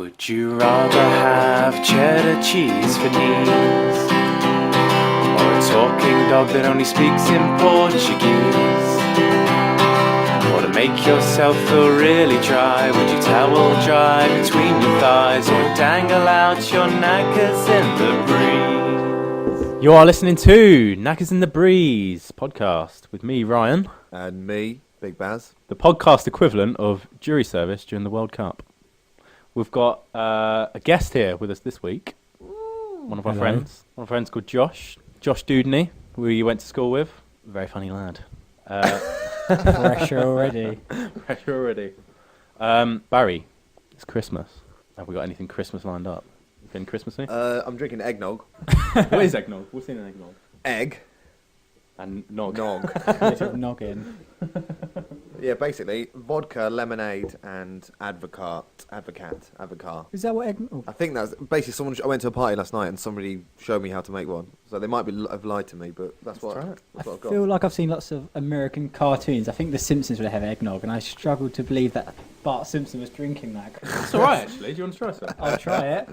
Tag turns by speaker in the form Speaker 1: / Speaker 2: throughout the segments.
Speaker 1: Would you rather have cheddar cheese for knees, or a talking dog that only speaks in Portuguese? Or to make yourself feel really dry, would you towel dry between your thighs, or dangle out your knackers in the breeze? You are listening to Knackers in the Breeze podcast with me, Ryan.
Speaker 2: And me, Big Baz.
Speaker 1: The podcast equivalent of jury service during the World Cup. We've got a guest here with us this week. One of our friends. One of our friends called Josh. Josh Dudney, who you went to school with. Very funny lad.
Speaker 3: Pressure already.
Speaker 1: Pressure already. Barry, it's Christmas. Have we got anything Christmas lined up? You feeling Christmassy?
Speaker 2: I'm drinking eggnog.
Speaker 1: What is eggnog? What's in an eggnog?
Speaker 2: Egg.
Speaker 1: And nog.
Speaker 2: Nog.
Speaker 3: Little noggin.
Speaker 2: Yeah, basically, vodka, lemonade, and advocat.
Speaker 3: Is that what egg? Oh.
Speaker 2: I think that's basically I went to a party last night and somebody showed me how to make one. So they might have lied to me, but that's what I've got.
Speaker 3: I feel like I've seen lots of American cartoons. I think The Simpsons would have eggnog, and I struggled to believe that Bart Simpson was drinking that.
Speaker 1: It's alright, actually. Do you want to try some?
Speaker 3: I'll try it.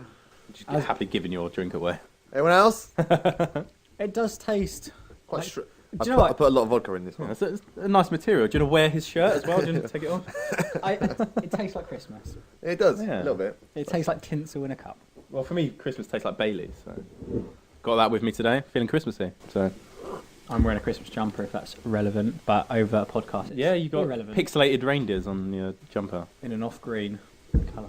Speaker 1: Just happily giving your drink away.
Speaker 2: Anyone else?
Speaker 3: It does taste
Speaker 2: Quite
Speaker 3: like,
Speaker 2: I
Speaker 3: do you know what?
Speaker 2: put a lot of vodka in this one.
Speaker 1: Yeah, it's a nice material. Do you want to wear his shirt as well? Do you want to take it off?
Speaker 3: It tastes like Christmas.
Speaker 2: It does,
Speaker 1: Yeah.
Speaker 2: a little bit.
Speaker 3: It tastes like tinsel in a cup.
Speaker 1: Well, for me, Christmas tastes like Bailey's. So. Got that with me today. Feeling Christmassy. So.
Speaker 3: I'm wearing a Christmas jumper, if that's relevant, but over a podcast, it's
Speaker 1: You got
Speaker 3: irrelevant.
Speaker 1: pixelated reindeers on your jumper.
Speaker 3: In an off-green colour.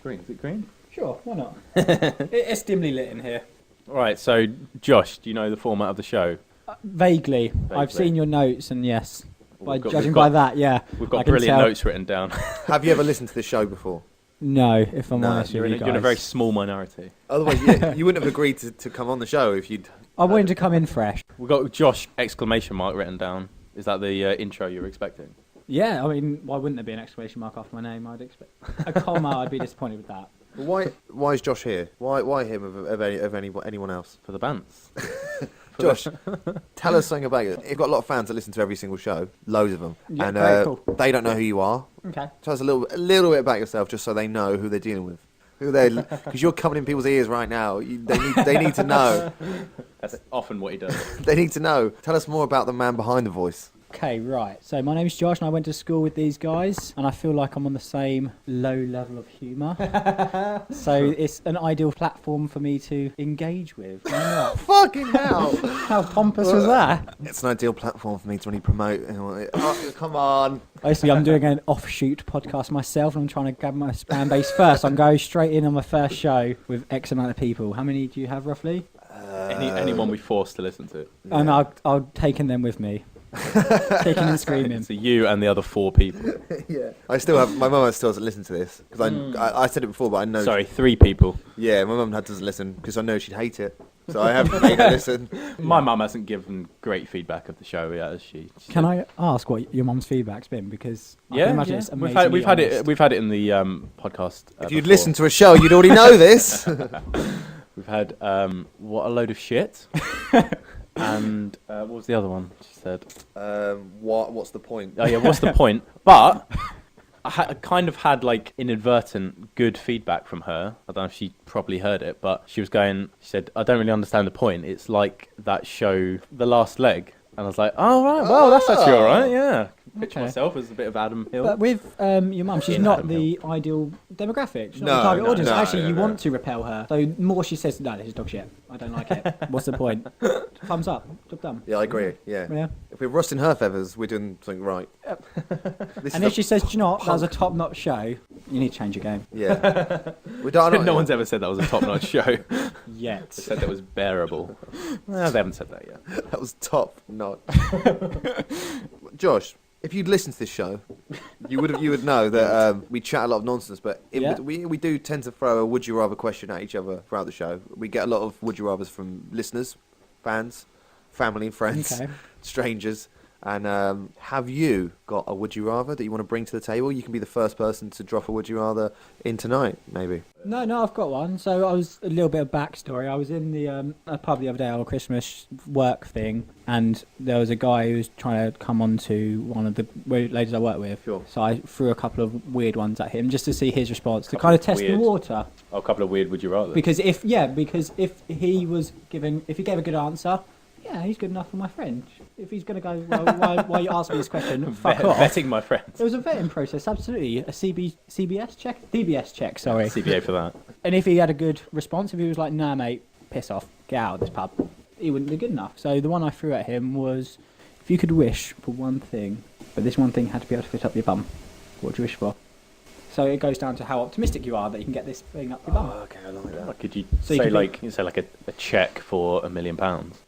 Speaker 1: Green? Is it green?
Speaker 3: Sure, why not? It's dimly lit in here.
Speaker 1: All right. So, Josh, do you know the format of the show?
Speaker 3: Vaguely. I've seen your notes, and yes,
Speaker 1: We've
Speaker 3: by that, yeah.
Speaker 1: We've
Speaker 3: I
Speaker 1: got
Speaker 3: can
Speaker 1: brilliant
Speaker 3: tell.
Speaker 1: notes written down.
Speaker 2: Have you ever listened to this show before?
Speaker 3: No, if I'm honest
Speaker 1: You're
Speaker 3: with
Speaker 1: in
Speaker 3: you
Speaker 1: a
Speaker 3: guys.
Speaker 1: very small minority.
Speaker 2: Otherwise, you wouldn't have agreed to come on the show if you'd...
Speaker 3: I wanted to come in fresh.
Speaker 1: We've got Josh exclamation mark written down. Is that the intro you were expecting?
Speaker 3: Yeah, I mean, why wouldn't there be an exclamation mark after my name? I'd expect a comma. I'd be disappointed with that.
Speaker 2: Why is Josh here? Why him of anyone else?
Speaker 1: For the bands.
Speaker 2: Josh, tell us something about you. You've got a lot of fans that listen to every single show, loads of them,
Speaker 3: Yeah,
Speaker 2: and
Speaker 3: very cool.
Speaker 2: they don't know who you are.
Speaker 3: Okay.
Speaker 2: Tell us a little bit about yourself, just so they know who they're dealing with. Because you're coming in people's ears right now. They need to know.
Speaker 1: That's often what he does.
Speaker 2: They need to know. Tell us more about the man behind the voice.
Speaker 3: Okay, right. So my name's Josh, and I went to school with these guys, and I feel like I'm on the same low level of humour. So it's an ideal platform for me to engage with. Why not?
Speaker 2: Fucking hell!
Speaker 3: How pompous was that?
Speaker 2: It's an ideal platform for me to really promote. Oh, come on.
Speaker 3: Basically, I'm doing an offshoot podcast myself, and I'm trying to grab my fan base first. I'm going straight in on my first show with X amount of people. How many do you have, roughly?
Speaker 1: Anyone we forced to listen to.
Speaker 3: Yeah. And I'll taking them with me. Kicking and screaming.
Speaker 1: So you and the other 4 people.
Speaker 2: Yeah. I still have... My mum still doesn't listen to this. Because I said it before, but I know...
Speaker 1: Sorry, 3 people.
Speaker 2: Yeah, my mum doesn't listen because I know she'd hate it. So I have made her listen.
Speaker 1: My mum hasn't given great feedback of the show yet, has she?
Speaker 3: Can I ask what your mum's feedback's been? Because I can imagine it's
Speaker 1: we've
Speaker 3: amazingly
Speaker 1: had
Speaker 3: honest.
Speaker 1: We've had it in the podcast.
Speaker 2: If you'd listened to a show, you'd already know this.
Speaker 1: We've had what a load of shit. And what was the other one she said?
Speaker 2: What's the point?
Speaker 1: Oh yeah, what's the point? But I kind of had like inadvertent good feedback from her. I don't know if she probably heard it, but she said, I don't really understand the point. It's like that show, The Last Leg. And I was like, oh right, well that's actually all right, yeah. Picture myself as a bit of Adam Hill.
Speaker 3: But with your mum, she's not the ideal demographic. She's not the target audience. Actually, you want to repel her. So the more she says, no, this is dog shit. I don't like it. What's the point? Thumbs up. Job done.
Speaker 2: Yeah, I agree. Yeah. If we're rusting her feathers, we're doing something right.
Speaker 3: And if she says, do you know what, that was a top-notch show, you need to change your game.
Speaker 2: Yeah. We don't.
Speaker 1: No one's ever said that was a top-notch show.
Speaker 3: Yet.
Speaker 1: They said that was bearable. Well, they haven't said that yet.
Speaker 2: That was top notch. Josh, if you'd listened to this show, you would know that we chat a lot of nonsense, but we do tend to throw a would you rather question at each other throughout the show. We get a lot of would you rathers from listeners, fans, family, friends, strangers, And have you got a would you rather that you want to bring to the table? You can be the first person to drop a would you rather in tonight, maybe.
Speaker 3: No, I've got one. So I was a little bit of backstory. I was in the a pub the other day on a Christmas work thing, and there was a guy who was trying to come on to one of the ladies I work with.
Speaker 2: Sure.
Speaker 3: So I threw a couple of weird ones at him just to see his response, to kind of test the water.
Speaker 1: Oh, a couple of weird would you rather.
Speaker 3: Because if he gave a good answer, yeah, he's good enough for my friend. If he's going to go, well, why you ask me this question? Fuck off.
Speaker 1: Vetting my friends.
Speaker 3: It was a vetting process, absolutely. A CBS check? DBS check, sorry.
Speaker 1: CBA for that.
Speaker 3: And if he had a good response, if he was like, nah, mate, piss off, get out of this pub, he wouldn't be good enough. So the one I threw at him was, if you could wish for one thing, but this one thing had to be able to fit up your bum, what would you wish for? So it goes down to how optimistic you are that you can get this thing up your bum.
Speaker 2: Oh, okay, I like that.
Speaker 1: Like, could you
Speaker 3: So
Speaker 1: say
Speaker 3: you could
Speaker 1: like a check for £1 million?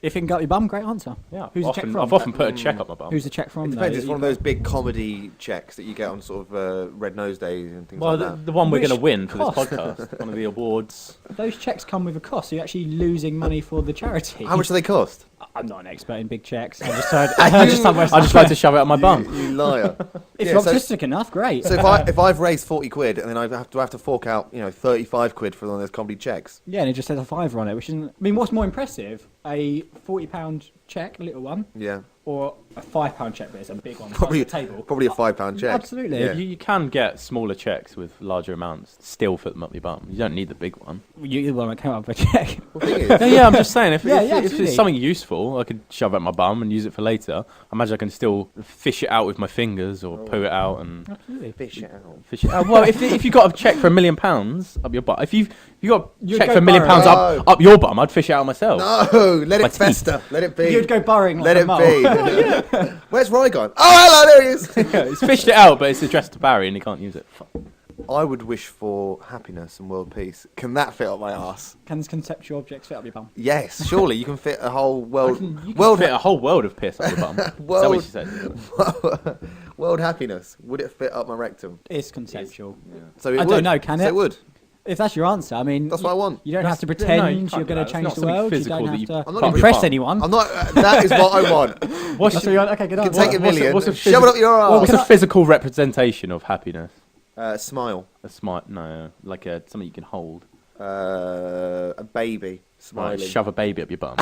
Speaker 3: If it can get up your bum, great answer.
Speaker 1: Yeah,
Speaker 3: Who's the check from?
Speaker 1: I've often put a check up my bum.
Speaker 3: Who's the check from?
Speaker 2: It depends.
Speaker 3: though?
Speaker 2: It's one of those big comedy checks that you get on sort of Red Nose Days and things
Speaker 1: Well,
Speaker 2: like that.
Speaker 1: the one we're
Speaker 3: Which
Speaker 1: going to win for this
Speaker 3: cost?
Speaker 1: podcast, one of the awards.
Speaker 3: Those checks come with a cost, so you're actually losing money for the charity.
Speaker 2: How much do they cost?
Speaker 3: I'm not an expert in big checks. I just
Speaker 1: like to shove it up my bum.
Speaker 2: You liar.
Speaker 3: If
Speaker 2: Yeah,
Speaker 3: you're
Speaker 2: so-
Speaker 3: optimistic enough, great.
Speaker 2: So if I've raised 40 quid and then I have to fork out 35 quid for one of those comedy checks.
Speaker 3: Yeah, and it just says a fiver on it, which isn't. I mean, what's more impressive, a £40 check, a little one,
Speaker 2: Yeah,
Speaker 3: or a £5 check, but it's a big one,
Speaker 2: probably
Speaker 3: on the table?
Speaker 2: probably a £5 check.
Speaker 3: Absolutely.
Speaker 2: Yeah.
Speaker 1: You can get smaller checks with larger amounts, still fit them up your bum. You don't need the big one.
Speaker 3: You're the one that came up with a check.
Speaker 2: Well, the thing is,
Speaker 1: No, yeah, I'm just saying, if
Speaker 3: absolutely.
Speaker 1: it's something useful, I could shove it up my bum and use it for later. I imagine I can still fish it out with my fingers or poo it out and
Speaker 3: Absolutely.
Speaker 2: fish it out.
Speaker 1: fish it out. Well, if you got a check for £1 million up your butt, if you got a
Speaker 3: You'd
Speaker 1: check
Speaker 3: go
Speaker 1: for £1 million
Speaker 2: burrowing.
Speaker 1: up your bum, I'd fish it out myself.
Speaker 2: No, let
Speaker 1: My
Speaker 2: it fester. Let it be.
Speaker 3: You'd go burrowing
Speaker 2: Let
Speaker 3: like a
Speaker 2: it
Speaker 3: mole.
Speaker 2: be. Where's Roy gone? Oh, hello, there he is.
Speaker 1: It's fished it out, but it's addressed to Barry and he can't use it. Fuck.
Speaker 2: I would wish for happiness and world peace. Can that fit up my ass?
Speaker 3: Can conceptual objects fit up your bum?
Speaker 2: Yes, surely you can fit a whole world.
Speaker 1: You can
Speaker 2: world
Speaker 1: fit a whole world of piss up your bum. Is that what you said?
Speaker 2: world happiness. Would it fit up my rectum?
Speaker 3: It's conceptual.
Speaker 2: So it
Speaker 3: I
Speaker 2: would.
Speaker 3: don't know, can
Speaker 2: So
Speaker 3: it?
Speaker 2: it would.
Speaker 3: If that's your answer, I mean,
Speaker 2: That's what I want.
Speaker 3: You don't have to
Speaker 1: No, you
Speaker 3: pretend
Speaker 1: can't
Speaker 3: you're
Speaker 1: do
Speaker 3: going
Speaker 1: that.
Speaker 3: to change
Speaker 1: It's
Speaker 3: the
Speaker 1: not something
Speaker 3: world. You
Speaker 1: physical
Speaker 3: don't
Speaker 1: that
Speaker 3: have
Speaker 1: you-
Speaker 3: to
Speaker 2: I'm not gonna
Speaker 3: impress
Speaker 1: bum.
Speaker 3: anyone.
Speaker 2: I'm not. That is what I want.
Speaker 1: What's
Speaker 3: So you're like, okay, good
Speaker 2: You
Speaker 3: answer.
Speaker 2: can take a million.
Speaker 1: what's a
Speaker 2: Shove it up your ass.
Speaker 1: What's a physical representation of happiness?
Speaker 2: Smile.
Speaker 1: A smart, no, like something you can hold.
Speaker 2: A baby smiling.
Speaker 1: Right, shove a baby up your bum.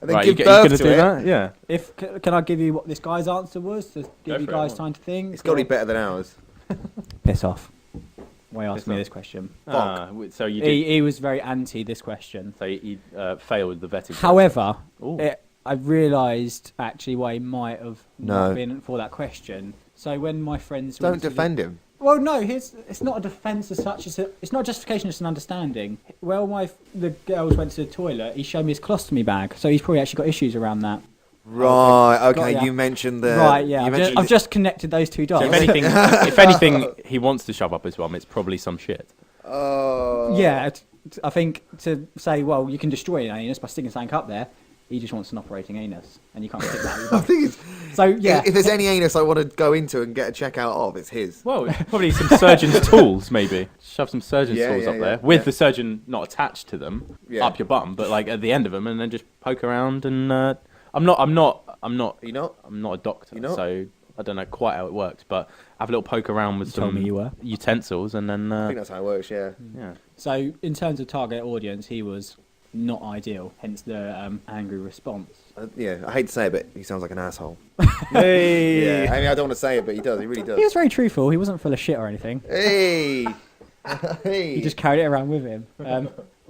Speaker 2: And then
Speaker 1: Right,
Speaker 2: give
Speaker 1: you
Speaker 2: birth
Speaker 1: gonna
Speaker 2: to
Speaker 1: do
Speaker 2: it.
Speaker 1: that? Yeah.
Speaker 3: Can I give you what this guy's answer was to
Speaker 1: Go
Speaker 3: give you
Speaker 1: for it,
Speaker 3: guys
Speaker 1: go
Speaker 3: time to think?
Speaker 2: It's got to be better than ours.
Speaker 3: Piss off. Why ask
Speaker 1: Piss
Speaker 3: me
Speaker 1: off.
Speaker 3: this question?
Speaker 1: So you did.
Speaker 3: He was very anti this question.
Speaker 1: So you failed the vetting.
Speaker 3: However,
Speaker 1: Ooh.
Speaker 3: I realised actually why he might have
Speaker 2: No.
Speaker 3: not been for that question. So when my friends
Speaker 2: Don't
Speaker 3: went to the-
Speaker 2: defend him.
Speaker 3: Well, no, it's not a defence as such. It's not justification. It's an understanding. Well, the girls went to the toilet. He showed me his colostomy bag, so he's probably actually got issues around that.
Speaker 2: Right. Okay.
Speaker 3: ya.
Speaker 2: You mentioned the.
Speaker 3: Right, yeah.
Speaker 2: You
Speaker 3: I've
Speaker 2: mentioned
Speaker 3: just connected those two dots.
Speaker 1: So if anything, he wants to shove up his bum. It's probably some shit.
Speaker 2: Oh.
Speaker 3: Yeah, I think to say, well, you can destroy an anus by sticking something up there. He just wants an operating anus, and you can't stick that.
Speaker 2: I think it's.
Speaker 3: So yeah,
Speaker 2: If there's any anus I want to go into and get a check out of, it's his.
Speaker 1: Well, probably some surgeon's tools, maybe. Shove some surgeon's
Speaker 2: Yeah,
Speaker 1: tools
Speaker 2: yeah,
Speaker 1: up
Speaker 2: yeah,
Speaker 1: there with
Speaker 2: yeah.
Speaker 1: the surgeon not attached to them,
Speaker 2: Yeah.
Speaker 1: up your bum, but like at the end of them, and then just poke around. And I'm not
Speaker 2: Are you not?
Speaker 1: I'm not a doctor,
Speaker 2: You're not?
Speaker 1: so I don't know quite how it works. But have a little poke around with
Speaker 3: You
Speaker 1: some
Speaker 3: told me you were.
Speaker 1: utensils, and then
Speaker 2: I think that's how it works. Yeah.
Speaker 1: yeah.
Speaker 3: so in terms of target audience, he was not ideal. Hence the angry response.
Speaker 2: Yeah. I hate to say it, but he sounds like an asshole.
Speaker 1: Hey.
Speaker 2: Yeah. I mean, I don't want to say it, but he does. He really
Speaker 3: He
Speaker 2: does.
Speaker 3: was very truthful. He wasn't full of shit or anything.
Speaker 2: Hey. Hey.
Speaker 3: He just carried it around with him.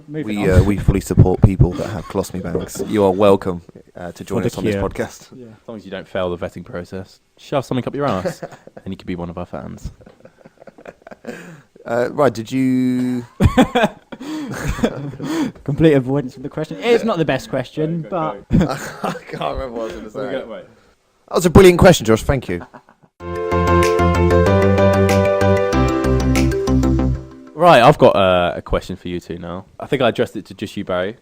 Speaker 3: Moving on.
Speaker 2: We fully support people that have colostomy bags. You are welcome to join
Speaker 3: For the
Speaker 2: us on this
Speaker 3: cure.
Speaker 2: podcast.
Speaker 3: Yeah.
Speaker 1: As long as you don't fail the vetting process, shove something up your ass, and you could be one of our fans.
Speaker 2: Right, did you...
Speaker 3: Complete avoidance of the question. It's not the best question, but
Speaker 2: I can't remember what I was going to say.
Speaker 1: Wait.
Speaker 2: That was a brilliant question, Josh. Thank you.
Speaker 1: Right, I've got a question for you two now. I think I addressed it to just you, Barry.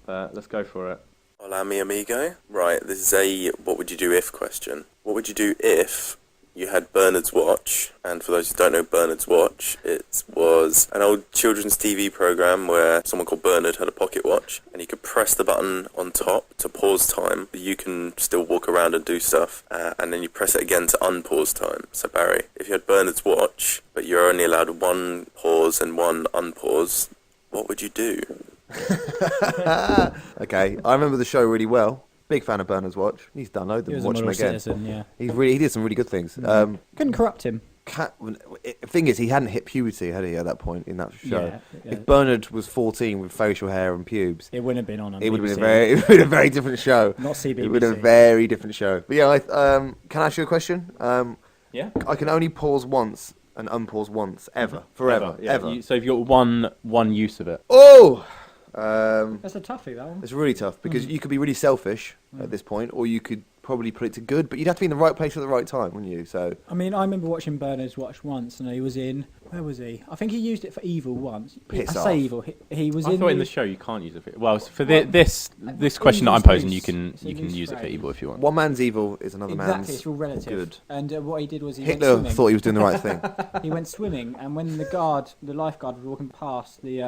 Speaker 1: Let's go for it.
Speaker 4: Hola, mi amigo. Right, this is a what would you do if question. What would you do if you had Bernard's watch? And for those who don't know Bernard's watch, it was was an old children's TV program where someone called Bernard had a pocket watch, and you could press the button on top to pause time, but you can still walk around and do stuff, and then you press it again to unpause time. So Barry, if you had Bernard's watch, but you're only allowed one pause and one unpause, what would you do?
Speaker 2: Okay, I remember the show really well. Big fan of Bernard's watch. He's done loads of
Speaker 3: He
Speaker 2: them.
Speaker 3: was a
Speaker 2: Watch him
Speaker 3: model
Speaker 2: again.
Speaker 3: citizen, yeah.
Speaker 2: He did some really good things.
Speaker 3: Couldn't corrupt him.
Speaker 2: Thing is, he hadn't hit puberty, had he, at that point in that show?
Speaker 3: Yeah.
Speaker 2: If Bernard was 14 with facial hair and pubes,
Speaker 3: It wouldn't have been on
Speaker 2: it would have
Speaker 3: BBC.
Speaker 2: been a very different show.
Speaker 3: Not CBBC.
Speaker 2: It would have been a very different show. But yeah, can I ask you a question?
Speaker 1: Yeah.
Speaker 2: I can only pause once and unpause once, ever, forever,
Speaker 1: Yeah.
Speaker 2: ever.
Speaker 1: So if you've got one use of it.
Speaker 2: Oh!
Speaker 3: That's a toughie, that one.
Speaker 2: It's really tough because you could be really selfish at this point, or you could probably put it to good, but you'd have to be in the right place at the right time, wouldn't you? So
Speaker 3: I mean, I remember watching Bernard's watch once, and he was in... Where was he? I think he used it for evil once.
Speaker 2: Piss
Speaker 3: I
Speaker 2: off.
Speaker 3: say evil. He was
Speaker 1: I
Speaker 3: in
Speaker 1: thought in the show you can't use it for. Well, for this question that I'm posing, you can use it for evil if you want.
Speaker 2: one man's evil is another
Speaker 3: Exactly,
Speaker 2: man's
Speaker 3: it's all relative.
Speaker 2: good.
Speaker 3: And what he did was he
Speaker 2: Hitler
Speaker 3: went swimming.
Speaker 2: thought he was doing the right thing.
Speaker 3: He went swimming, and when the lifeguard was walking past the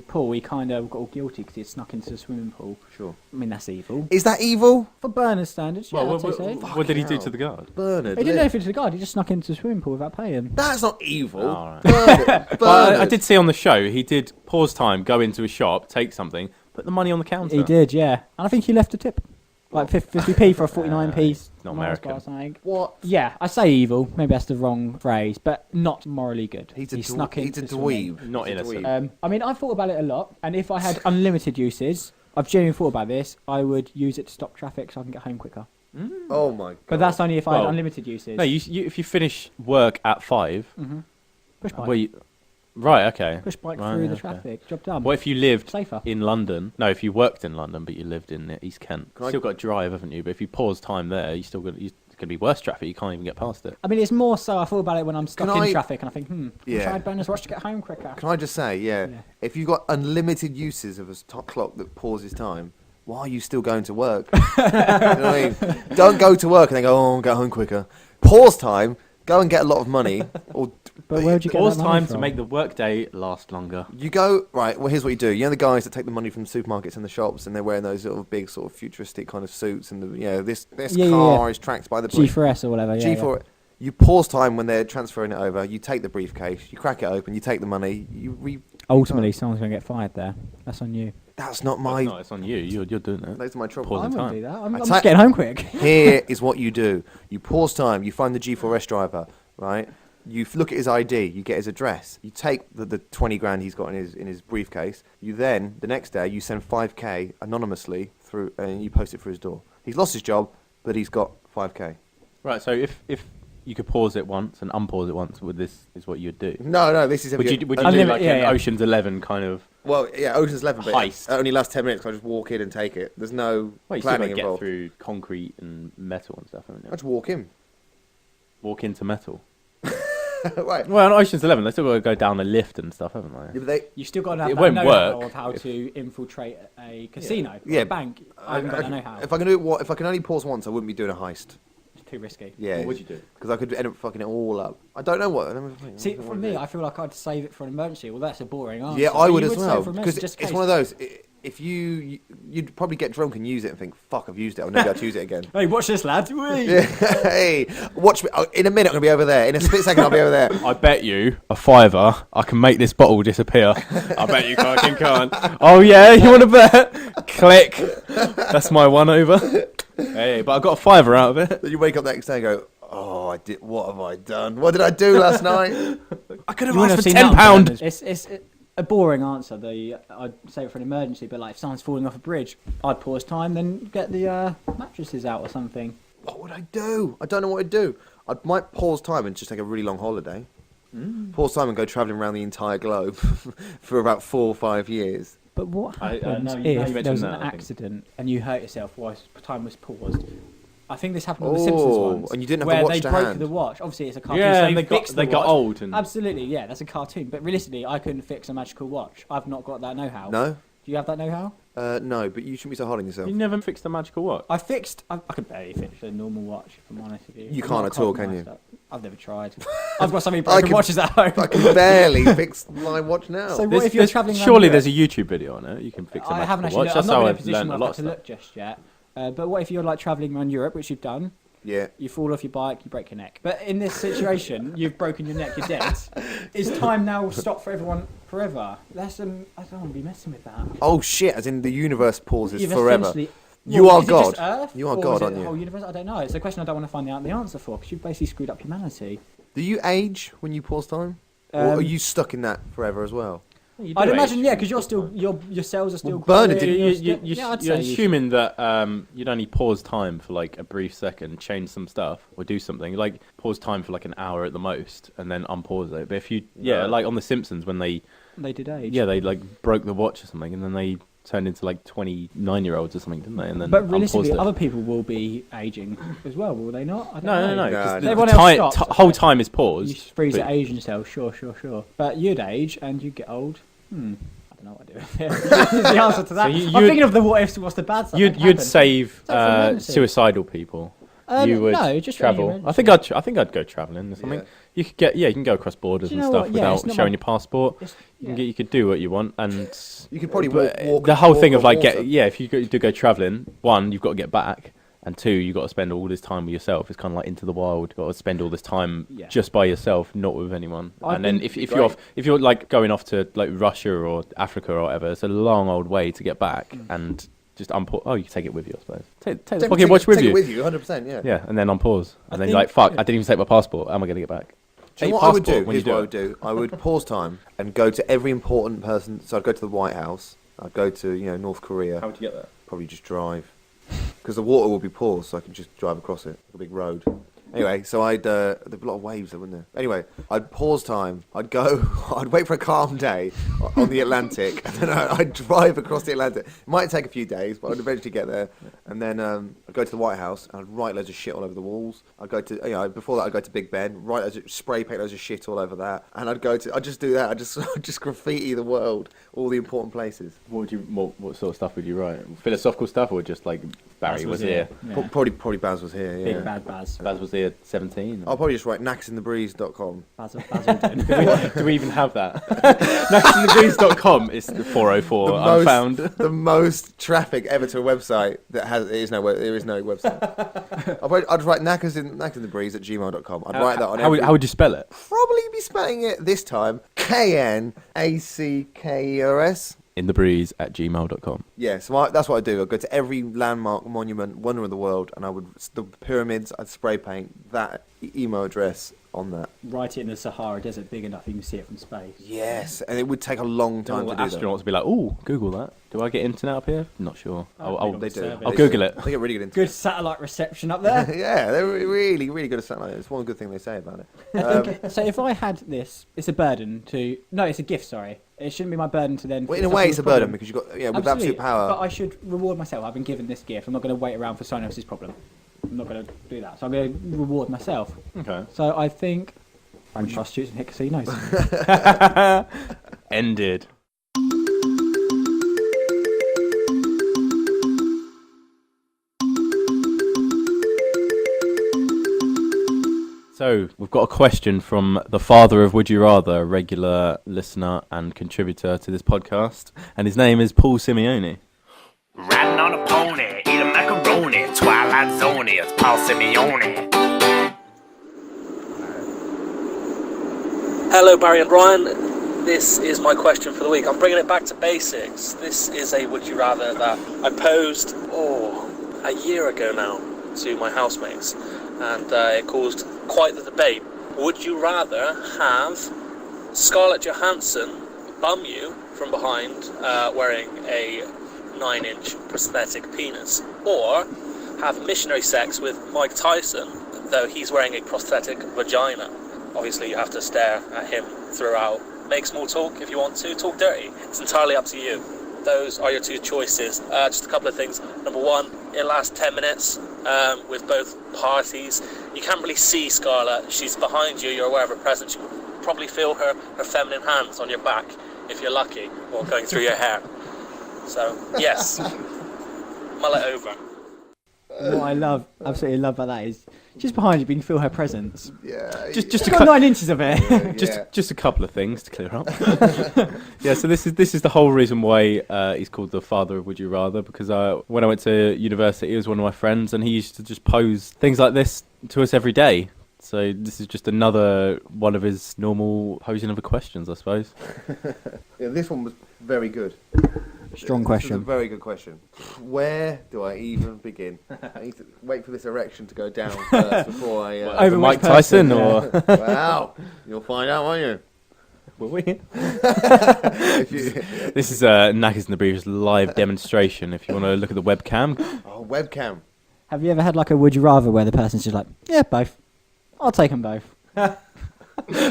Speaker 3: pool, he kind of got all guilty because he had snuck into the swimming pool.
Speaker 2: Sure.
Speaker 3: I mean, that's evil.
Speaker 2: Is that evil?
Speaker 3: For Bernard's standards, yeah,
Speaker 1: Well,
Speaker 3: I'd say so.
Speaker 1: what did he do
Speaker 2: hell.
Speaker 1: to the guard?
Speaker 2: Bernard.
Speaker 3: He didn't know if it was the guard, he just snuck into the swimming pool without paying.
Speaker 2: That's not evil.
Speaker 1: Oh, right.
Speaker 2: Bernard.
Speaker 1: But I did see on the show he did pause time, go into a shop, take something, put the money on the counter.
Speaker 3: He did, yeah. And I think he left a tip. Like 50p for a 49p.
Speaker 1: not
Speaker 3: Mars
Speaker 1: American.
Speaker 3: bar or something.
Speaker 2: What?
Speaker 3: Yeah, I say evil. Maybe that's the wrong phrase, but not morally good.
Speaker 2: He's
Speaker 3: He snuck into
Speaker 2: a
Speaker 3: swimming.
Speaker 2: dweeb.
Speaker 1: Not
Speaker 2: He's a
Speaker 1: innocent.
Speaker 2: dweeb.
Speaker 3: I mean, I've thought about it a lot, and if I had unlimited uses, I've genuinely thought about this, I would use it to stop traffic so I can get home quicker.
Speaker 2: Oh my god.
Speaker 3: But that's only if I had
Speaker 1: Well,
Speaker 3: unlimited uses.
Speaker 1: No, if you finish work at 5,
Speaker 3: Push bike.
Speaker 1: right, okay.
Speaker 3: Push bike
Speaker 1: Right,
Speaker 3: through the
Speaker 1: okay.
Speaker 3: traffic. Job done.
Speaker 1: What if you lived
Speaker 3: Safer.
Speaker 1: in London? No, if you worked in London, but you lived in East Kent.
Speaker 2: Can I-
Speaker 1: Still got to drive, haven't you? But if you pause time there, it's going to be worse traffic. You can't even get past it.
Speaker 3: I mean, it's more so I thought about it when I'm stuck
Speaker 2: Can
Speaker 3: in
Speaker 2: I-
Speaker 3: traffic and I think,
Speaker 2: Yeah.
Speaker 3: tried Bernard's watch to get home quicker.
Speaker 2: Can I just say, yeah,
Speaker 3: Yeah.
Speaker 2: if you've got unlimited uses of a clock that pauses time, why are you still going to work? You know what I mean? Don't go to work and then go, oh, get home quicker. Pause time, go and get a lot of money, or
Speaker 3: But where'd you get
Speaker 1: Pause
Speaker 3: that money
Speaker 1: time to
Speaker 3: from?
Speaker 1: make the workday last longer.
Speaker 2: you go right. Well, here's what you do. You know the guys that take the money from the supermarkets and the shops, and they're wearing those sort of big, sort of futuristic kind of suits, and this
Speaker 3: Yeah,
Speaker 2: car
Speaker 3: yeah.
Speaker 2: is tracked by the
Speaker 3: G4S or whatever. Yeah,
Speaker 2: G4. You pause time when they're transferring it over. You take the briefcase, you crack it open, you take the money.
Speaker 3: Ultimately, someone's going to get fired there. That's on you.
Speaker 2: That's not
Speaker 1: Well,
Speaker 2: my.
Speaker 1: no, it's on you. You're doing it.
Speaker 2: Those are my trouble.
Speaker 1: Pause
Speaker 3: I
Speaker 1: in
Speaker 3: wouldn't
Speaker 1: time.
Speaker 3: do that.
Speaker 2: I
Speaker 3: I'm
Speaker 2: ta-
Speaker 3: just getting home quick.
Speaker 2: Here is what you do. You pause time. You find the G4S driver, right? You look at his ID. You get his address. You take the 20 grand he's got in his briefcase. You then, the next day, you send 5k anonymously through, and you post it through his door. He's lost his job, but he's got 5k.
Speaker 1: Right, so if you could pause it once and unpause it once, this is what you'd do.
Speaker 2: No, this is.
Speaker 1: Would you do
Speaker 3: Unlimited-
Speaker 1: like
Speaker 3: yeah,
Speaker 1: an
Speaker 3: yeah.
Speaker 1: Ocean's 11 kind of...
Speaker 2: Well, yeah, Ocean's 11, but
Speaker 1: Heist.
Speaker 2: it only lasts 10 minutes. So I just walk in and take it. There's no
Speaker 1: Well, you still got
Speaker 2: planning
Speaker 1: to get
Speaker 2: involved.
Speaker 1: through concrete and metal and stuff, haven't
Speaker 2: I
Speaker 1: you?
Speaker 2: just walk in.
Speaker 1: Walk into metal.
Speaker 2: Right.
Speaker 1: Well, on Ocean's 11, they still got to go down a lift and stuff, haven't
Speaker 2: Yeah,
Speaker 1: they?
Speaker 2: but they,
Speaker 3: You still got to have
Speaker 1: It
Speaker 3: that
Speaker 1: won't
Speaker 3: know-how
Speaker 1: work.
Speaker 3: of how to infiltrate a casino,
Speaker 2: Yeah.
Speaker 3: a bank. I haven't got that know-how.
Speaker 2: If I can do it, if I can only pause once, I wouldn't be doing a heist.
Speaker 3: It's too risky.
Speaker 2: Yeah.
Speaker 1: What would you do?
Speaker 2: Because I could end up fucking it all up. I don't know what.
Speaker 3: See, for me, I feel like I'd save it for an emergency. Well, that's a boring answer.
Speaker 2: Yeah,
Speaker 3: but
Speaker 2: I would
Speaker 3: you
Speaker 2: as
Speaker 3: save
Speaker 2: well.
Speaker 3: for an
Speaker 2: Because
Speaker 3: emergency, just in
Speaker 2: it's
Speaker 3: case.
Speaker 2: one of those. If you'd probably get drunk and use it and think, "Fuck, I've used it. I'll never be able to use it again."
Speaker 3: Hey, watch this, lad. Whee!
Speaker 2: Yeah. Hey, watch me. In a minute, I'm gonna be over there. In a split second, I'll be over there.
Speaker 1: I bet you a £5 I can make this bottle disappear. I bet you fucking can't. Oh yeah, you want to bet? Click. That's my 1 over. Hey, but I got a £5 out of it.
Speaker 2: Then you wake up the next day and go, "Oh, I did. What have I done? What did I do last night?"
Speaker 1: I could have
Speaker 3: You wouldn't
Speaker 1: asked for
Speaker 3: have seen that on
Speaker 1: £10.
Speaker 3: Bernard's. It's a boring answer. I'd save it for an emergency, but like if someone's falling off a bridge, I'd pause time, then get the mattresses out or something.
Speaker 2: What would I do? I don't know what I'd do. I might pause time and just take a really long holiday. Pause time and go travelling around the entire globe for about 4 or 5 years.
Speaker 3: But what
Speaker 1: I
Speaker 3: happens
Speaker 1: know you
Speaker 3: if there
Speaker 1: mentioned
Speaker 3: was an
Speaker 1: that, I think.
Speaker 3: accident and you hurt yourself whilst time was paused? I think this happened with the Simpsons
Speaker 2: Oh,
Speaker 3: once.
Speaker 2: and you didn't have
Speaker 3: where
Speaker 2: the watch
Speaker 3: they
Speaker 2: to
Speaker 3: broke
Speaker 2: hand.
Speaker 3: the watch. Obviously, it's a cartoon.
Speaker 1: Yeah,
Speaker 3: so
Speaker 1: and
Speaker 3: they
Speaker 1: they
Speaker 3: the
Speaker 1: got
Speaker 3: watch.
Speaker 1: old. And
Speaker 3: Absolutely, yeah, that's a cartoon. But realistically, I couldn't fix a magical watch. I've not got that know-how.
Speaker 2: No,
Speaker 3: Do you have that know-how?
Speaker 2: no, but you shouldn't be so hard on yourself.
Speaker 1: you never fixed a magical watch.
Speaker 3: I could barely fix a normal watch, if I'm honest with you.
Speaker 2: You
Speaker 3: I'm
Speaker 2: can't
Speaker 3: not
Speaker 2: at all, can you?
Speaker 3: compromised I've never tried. I've got something broken watches at home.
Speaker 2: I can barely fix my watch now.
Speaker 3: So what if you're travelling around
Speaker 5: Surely
Speaker 3: Europe?
Speaker 5: there's a YouTube video on it. You can fix a
Speaker 3: I haven't
Speaker 5: magical
Speaker 3: actually
Speaker 5: watch.
Speaker 3: looked.
Speaker 5: That's
Speaker 3: I'm
Speaker 5: how
Speaker 3: not in a
Speaker 5: I've
Speaker 3: position
Speaker 5: learned
Speaker 3: where
Speaker 5: a
Speaker 3: I've
Speaker 5: lot
Speaker 3: had
Speaker 5: of
Speaker 3: to
Speaker 5: stuff.
Speaker 3: look just yet. But what if you're like travelling around Europe, which you've done?
Speaker 2: Yeah.
Speaker 3: You fall off your bike, you break your neck. But in this situation, you've broken your neck, you're dead. Is time now stopped for everyone forever? I don't want to be messing with that.
Speaker 2: Oh shit! As in the universe pauses
Speaker 3: You've
Speaker 2: forever.
Speaker 3: essentially-
Speaker 2: You
Speaker 3: Well,
Speaker 2: are
Speaker 3: is it just
Speaker 2: God.
Speaker 3: Earth,
Speaker 2: You are
Speaker 3: or
Speaker 2: God,
Speaker 3: is it
Speaker 2: aren't
Speaker 3: the
Speaker 2: you?
Speaker 3: whole universe? I don't know. It's a question I don't want to find out the answer for because you've basically screwed up humanity.
Speaker 2: Do you age when you pause time, or are
Speaker 3: Um,
Speaker 2: you stuck in that forever as well?
Speaker 5: You do
Speaker 3: I'd
Speaker 5: age.
Speaker 3: imagine, yeah, because you're still your cells are still.
Speaker 2: Well, Bernard
Speaker 3: growing,
Speaker 2: didn't
Speaker 3: you're
Speaker 5: You,
Speaker 3: still- yeah, I'd
Speaker 5: you're
Speaker 3: say you
Speaker 5: assuming that you'd only pause time for like a brief second, change some stuff, or do something. Like pause time for like an hour at the most, and then unpause it. But if you,
Speaker 2: No.
Speaker 5: like on The Simpsons when they
Speaker 3: did age.
Speaker 5: they like broke the watch or something, and then they turned into like 29-year-olds or something, didn't they? And then
Speaker 3: But realistically,
Speaker 5: unpaused it.
Speaker 3: other people will be aging as well, will they not? I don't
Speaker 5: No,
Speaker 3: know.
Speaker 5: no. 'cause
Speaker 2: No,
Speaker 5: the
Speaker 2: no.
Speaker 3: Everyone
Speaker 5: time,
Speaker 3: else stops.
Speaker 5: whole time is
Speaker 3: You
Speaker 5: paused.
Speaker 3: freeze
Speaker 5: but-
Speaker 3: at aging yourself, sure. But you'd age and you'd get old. I don't know what I do. Is the answer to that.
Speaker 5: So you-
Speaker 3: I'm
Speaker 5: you'd-
Speaker 3: thinking of the what ifs, what's the bad stuff.
Speaker 5: You'd
Speaker 3: that happen.
Speaker 5: save
Speaker 3: for emergency.
Speaker 5: suicidal people. You would
Speaker 3: no, just for
Speaker 5: travel.
Speaker 3: any
Speaker 5: I think I'd go travelling or something.
Speaker 2: Yeah.
Speaker 5: You could get you can go across borders
Speaker 3: Do you
Speaker 5: and
Speaker 3: know
Speaker 5: stuff
Speaker 3: what? Yeah, it's
Speaker 5: without
Speaker 3: not
Speaker 5: showing
Speaker 3: my-
Speaker 5: your passport. You can do what you want, and
Speaker 2: You could probably
Speaker 5: but
Speaker 2: walk
Speaker 5: the whole thing
Speaker 2: walk
Speaker 5: of like
Speaker 2: on water.
Speaker 5: if you do go travelling, one you've got to get back, and two you've got to spend all this time with yourself. It's kind of like Into the Wild. You've got to spend all this time
Speaker 3: Yeah.
Speaker 5: just by yourself, not with anyone.
Speaker 3: I
Speaker 5: and then
Speaker 3: think-
Speaker 5: if you're like going off to like Russia or Africa or whatever, it's a long old way to get back, and just you can take it with you, I suppose. Take the
Speaker 2: Take-
Speaker 5: pocket watch with
Speaker 2: take
Speaker 5: you.
Speaker 2: it with you, 100%. Yeah.
Speaker 5: Yeah, and then unpause.
Speaker 3: I
Speaker 5: And then
Speaker 3: think-
Speaker 5: you're like, fuck, I didn't even take my passport. How am I going to get back?
Speaker 2: Do you know
Speaker 5: Take
Speaker 2: what I would
Speaker 5: passport
Speaker 2: do?
Speaker 5: when
Speaker 2: Here's
Speaker 5: you
Speaker 2: what I
Speaker 5: do
Speaker 2: would do. I would pause time and go to every important person. So I'd go to the White House. I'd go to North Korea.
Speaker 5: would you get there?
Speaker 2: Probably just drive, because the water will be paused, so I can just drive across it, like a big road. Anyway, so there'd be a lot of waves there, wouldn't there? Anyway, I'd pause time. I'd go. I'd wait for a calm day on the Atlantic, and then I'd drive across the Atlantic. It might take a few days, but I'd eventually get there. And then I'd go to the White House, and I'd write loads of shit all over the walls. I'd go to, before that, I'd go to Big Ben, write spray paint loads of shit all over that, and I'd just do that. I'd just graffiti the world, all the important places.
Speaker 5: What sort of stuff would you write? Philosophical stuff, or just like Barry was here?
Speaker 3: Yeah.
Speaker 2: Probably Baz was here. Yeah.
Speaker 3: Big bad Baz.
Speaker 5: Baz was here 17.
Speaker 2: I'll probably just write knacksinthebreeze.com.
Speaker 3: Baz Alden.
Speaker 5: Do we even have that? Knacksinthebreeze.com is the 404 unfound.
Speaker 2: The most traffic ever to a website that there is no website. I'd write knackersinthebreeze@gmail.com. I'd write that on
Speaker 5: How would you spell it?
Speaker 2: probably be spelling it this time Knackers.
Speaker 5: inthebreeze@gmail.com.
Speaker 2: Yeah, so that's what I do. I'd go to every landmark, monument, wonder of the world, and the pyramids, I'd spray paint that email address on that.
Speaker 3: Write it in the Sahara Desert big enough you can see it from space.
Speaker 2: Yes, and it would take a long time to do that.
Speaker 5: Astronauts would be like, "Oh, Google that. Do I get internet up here? Not sure.
Speaker 2: They do.
Speaker 3: Service.
Speaker 5: I'll Google it."
Speaker 2: They get really good into
Speaker 3: Good satellite reception up there.
Speaker 2: Yeah, they're really, really good at satellite. It's one good thing they say about it.
Speaker 3: So if I had this, it's a burden to. No, it's a gift. Sorry, it shouldn't be my burden to then.
Speaker 2: Well, in a
Speaker 3: fix
Speaker 2: way,
Speaker 3: up
Speaker 2: it's a
Speaker 3: the problem.
Speaker 2: burden because you've got with
Speaker 3: Absolutely,
Speaker 2: absolute power.
Speaker 3: But I should reward myself. I've been given this gift. I'm not going to wait around for someone else's problem. I'm not going to do that. So I'm going to reward myself.
Speaker 5: Okay.
Speaker 3: So I think Frank prostitutes and hit casinos.
Speaker 5: Ended. So, we've got a question from the father of Would You Rather, a regular listener and contributor to this podcast, and his name is Paul Simeone.
Speaker 6: Riding on a pony, eating macaroni, Twilight Zone, it's Paul Simeone.
Speaker 7: Hello, Barry and Ryan. This is my question for the week. I'm bringing it back to basics. This is a would you rather that I posed, a year ago now to my housemates, and it caused quite the debate. Would you rather have Scarlett Johansson bum you from behind wearing a 9-inch prosthetic penis, or have missionary sex with Mike Tyson, though he's wearing a prosthetic vagina? Obviously, you have to stare at him throughout. Make small talk if you want to. Talk dirty. It's entirely up to you. Those are your two choices. Just a couple of things. Number one, it lasts 10 minutes with both parties. You can't really see Scarlett. She's behind you. You're aware of her presence. You can probably feel her feminine hands on your back if you're lucky, or going through your hair. So, yes. Mull it over.
Speaker 3: What I love, absolutely love about that is just behind you, you can feel her presence.
Speaker 2: Yeah.
Speaker 5: Just
Speaker 3: She's
Speaker 5: a
Speaker 3: got 9 inches of it.
Speaker 5: Just a couple of things to clear up. Yeah, so this is the whole reason why he's called the father of Would You Rather, because when I went to university, he was one of my friends, and he used to just pose things like this to us every day. So this is just another one of his normal posing of the questions, I suppose.
Speaker 2: Yeah, this one was very good.
Speaker 3: Strong
Speaker 2: This
Speaker 3: question.
Speaker 2: is a very good question. Where do I even begin? I need to wait for this erection to go down first before I...
Speaker 3: Over
Speaker 5: Mike
Speaker 3: which person,
Speaker 5: Tyson, or
Speaker 2: Wow. You'll find out, won't you?
Speaker 5: will we?
Speaker 2: If you
Speaker 5: This is Knackers in the Brief's live demonstration. If you want to look at the webcam,
Speaker 2: oh, webcam.
Speaker 3: Have you ever had like a would you rather where the person's just like, yeah, both. I'll take them both.
Speaker 5: I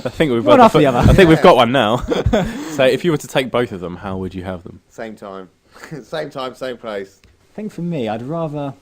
Speaker 5: think we've
Speaker 3: One
Speaker 5: got
Speaker 3: after the other.
Speaker 5: I think we've got one now. So if you were to take both of them, how would you have them?
Speaker 2: Same time. Same time, same place.
Speaker 3: I think for me, I'd rather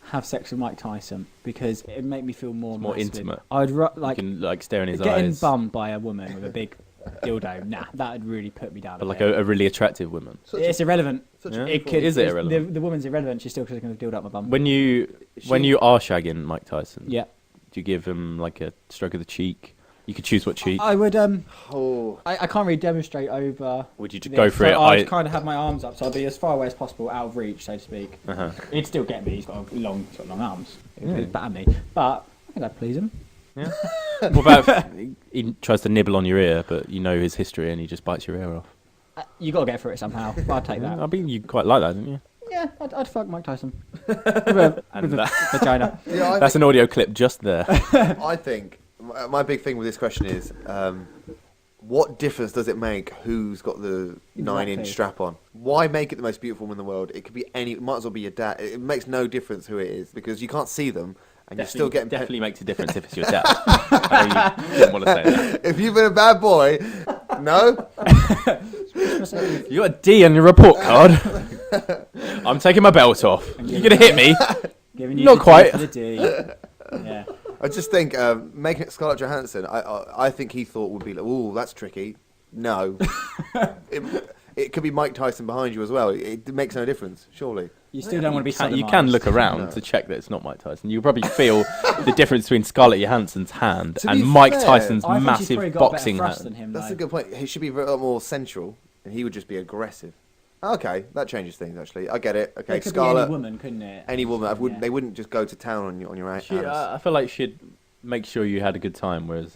Speaker 3: have sex with Mike Tyson because it'd make me feel more
Speaker 5: More
Speaker 3: masculine.
Speaker 5: intimate.
Speaker 3: I'd
Speaker 5: You
Speaker 3: like
Speaker 5: can stare in his
Speaker 3: getting
Speaker 5: eyes.
Speaker 3: bummed by a woman with a big dildo. Nah, that would really put me down.
Speaker 5: But like
Speaker 3: bit.
Speaker 5: a really attractive woman.
Speaker 3: It's irrelevant.
Speaker 5: Yeah.
Speaker 3: It could,
Speaker 5: Is it
Speaker 3: it's-
Speaker 5: irrelevant?
Speaker 3: The woman's irrelevant. She's still just going to dildo up my bum.
Speaker 5: When you are shagging Mike Tyson,
Speaker 3: Yeah,
Speaker 5: do you give him like a stroke of the cheek? You could choose what cheek.
Speaker 3: I would.
Speaker 2: Oh,
Speaker 3: I can't really demonstrate over.
Speaker 5: Would you just
Speaker 3: this,
Speaker 5: go for
Speaker 3: so
Speaker 5: it?
Speaker 3: I'd kind of have my arms up, so I'd be as far away as possible, out of reach, so to speak.
Speaker 5: Uh-huh.
Speaker 3: He'd still get me. He's got long arms. He'd
Speaker 5: Yeah.
Speaker 3: batter me, but I think I'd please him.
Speaker 5: Yeah. What about if he tries to nibble on your ear, but you know his history and he just bites your ear off?
Speaker 3: You got to get through it somehow. I'd take that.
Speaker 5: I mean, you quite like that, didn't you?
Speaker 3: Yeah, I'd fuck Mike Tyson with a vagina.
Speaker 2: yeah.
Speaker 5: That's an audio clip just there.
Speaker 2: I think my big thing with this question is, what difference does it make who's got the 9-inch
Speaker 3: Exactly.
Speaker 2: strap on? Why make it the most beautiful woman in the world? It could be any. It might as well be your dad. It makes no difference who it is because you can't see them, and you're still getting.
Speaker 5: Definitely makes a difference if it's your dad. I know you didn't want to say that.
Speaker 2: If you've been a bad boy, no.
Speaker 5: You got a D on your report card. I'm taking my belt off. You're gonna hit me.
Speaker 3: Giving you
Speaker 5: Not
Speaker 3: the D
Speaker 5: quite.
Speaker 3: for the D. Yeah.
Speaker 2: I just think making it Scarlett Johansson. I think he thought would be like, oh, that's tricky. No, it could be Mike Tyson behind you as well. It makes no difference, surely.
Speaker 3: You still don't want to be
Speaker 5: You can
Speaker 3: sodomised.
Speaker 5: look around
Speaker 2: No.
Speaker 5: to check that it's not Mike Tyson. You'll probably feel the difference between Scarlett Johansson's hand
Speaker 2: To
Speaker 5: and
Speaker 2: be
Speaker 5: Mike
Speaker 2: fair,
Speaker 5: Tyson's
Speaker 3: I think she's probably
Speaker 5: massive
Speaker 3: got
Speaker 5: boxing
Speaker 3: better thrust
Speaker 5: hand.
Speaker 3: than him,
Speaker 2: That's
Speaker 3: though.
Speaker 2: a good point. He should be a lot more central, and he would just be aggressive. Okay, that changes things. Actually, I get it. Okay,
Speaker 3: It could
Speaker 2: Scarlett,
Speaker 3: be any woman, couldn't it?
Speaker 2: any woman.
Speaker 3: Yeah.
Speaker 2: They wouldn't just go to town on your hands.
Speaker 5: I feel like she'd make sure you had a good time, whereas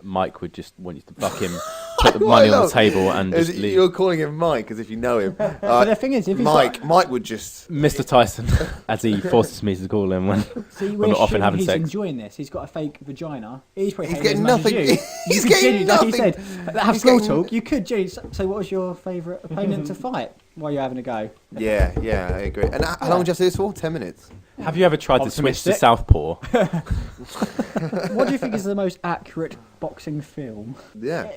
Speaker 5: Mike would just want you to buck him, put the
Speaker 2: What I
Speaker 5: money on the
Speaker 2: love
Speaker 5: table, and
Speaker 2: is
Speaker 5: just
Speaker 2: it-
Speaker 5: leave.
Speaker 2: You're calling him Mike as if you know him.
Speaker 3: But the thing is, if he's
Speaker 2: Mike would just.
Speaker 5: Mr. Tyson, as he forces me to call him when
Speaker 3: See,
Speaker 5: we're
Speaker 3: we're
Speaker 5: not often having
Speaker 3: he's
Speaker 5: sex.
Speaker 3: enjoying this. He's got a fake vagina. He's probably
Speaker 2: He's
Speaker 3: hating
Speaker 2: getting
Speaker 3: it as much
Speaker 2: nothing.
Speaker 3: as you.
Speaker 2: He's
Speaker 3: You could
Speaker 2: getting
Speaker 3: genuinely, like you
Speaker 2: nothing.
Speaker 3: said, have
Speaker 2: He's
Speaker 3: small
Speaker 2: getting-
Speaker 3: talk. You could genuinely. So, what was your favourite opponent to fight while you're having a go?
Speaker 2: Yeah, I agree. And how long would you have to do this for? 10 minutes.
Speaker 5: Have you ever tried to switch to
Speaker 3: Optimistic.
Speaker 5: Southpaw?
Speaker 3: What do you think is the most accurate boxing film?
Speaker 2: Yeah.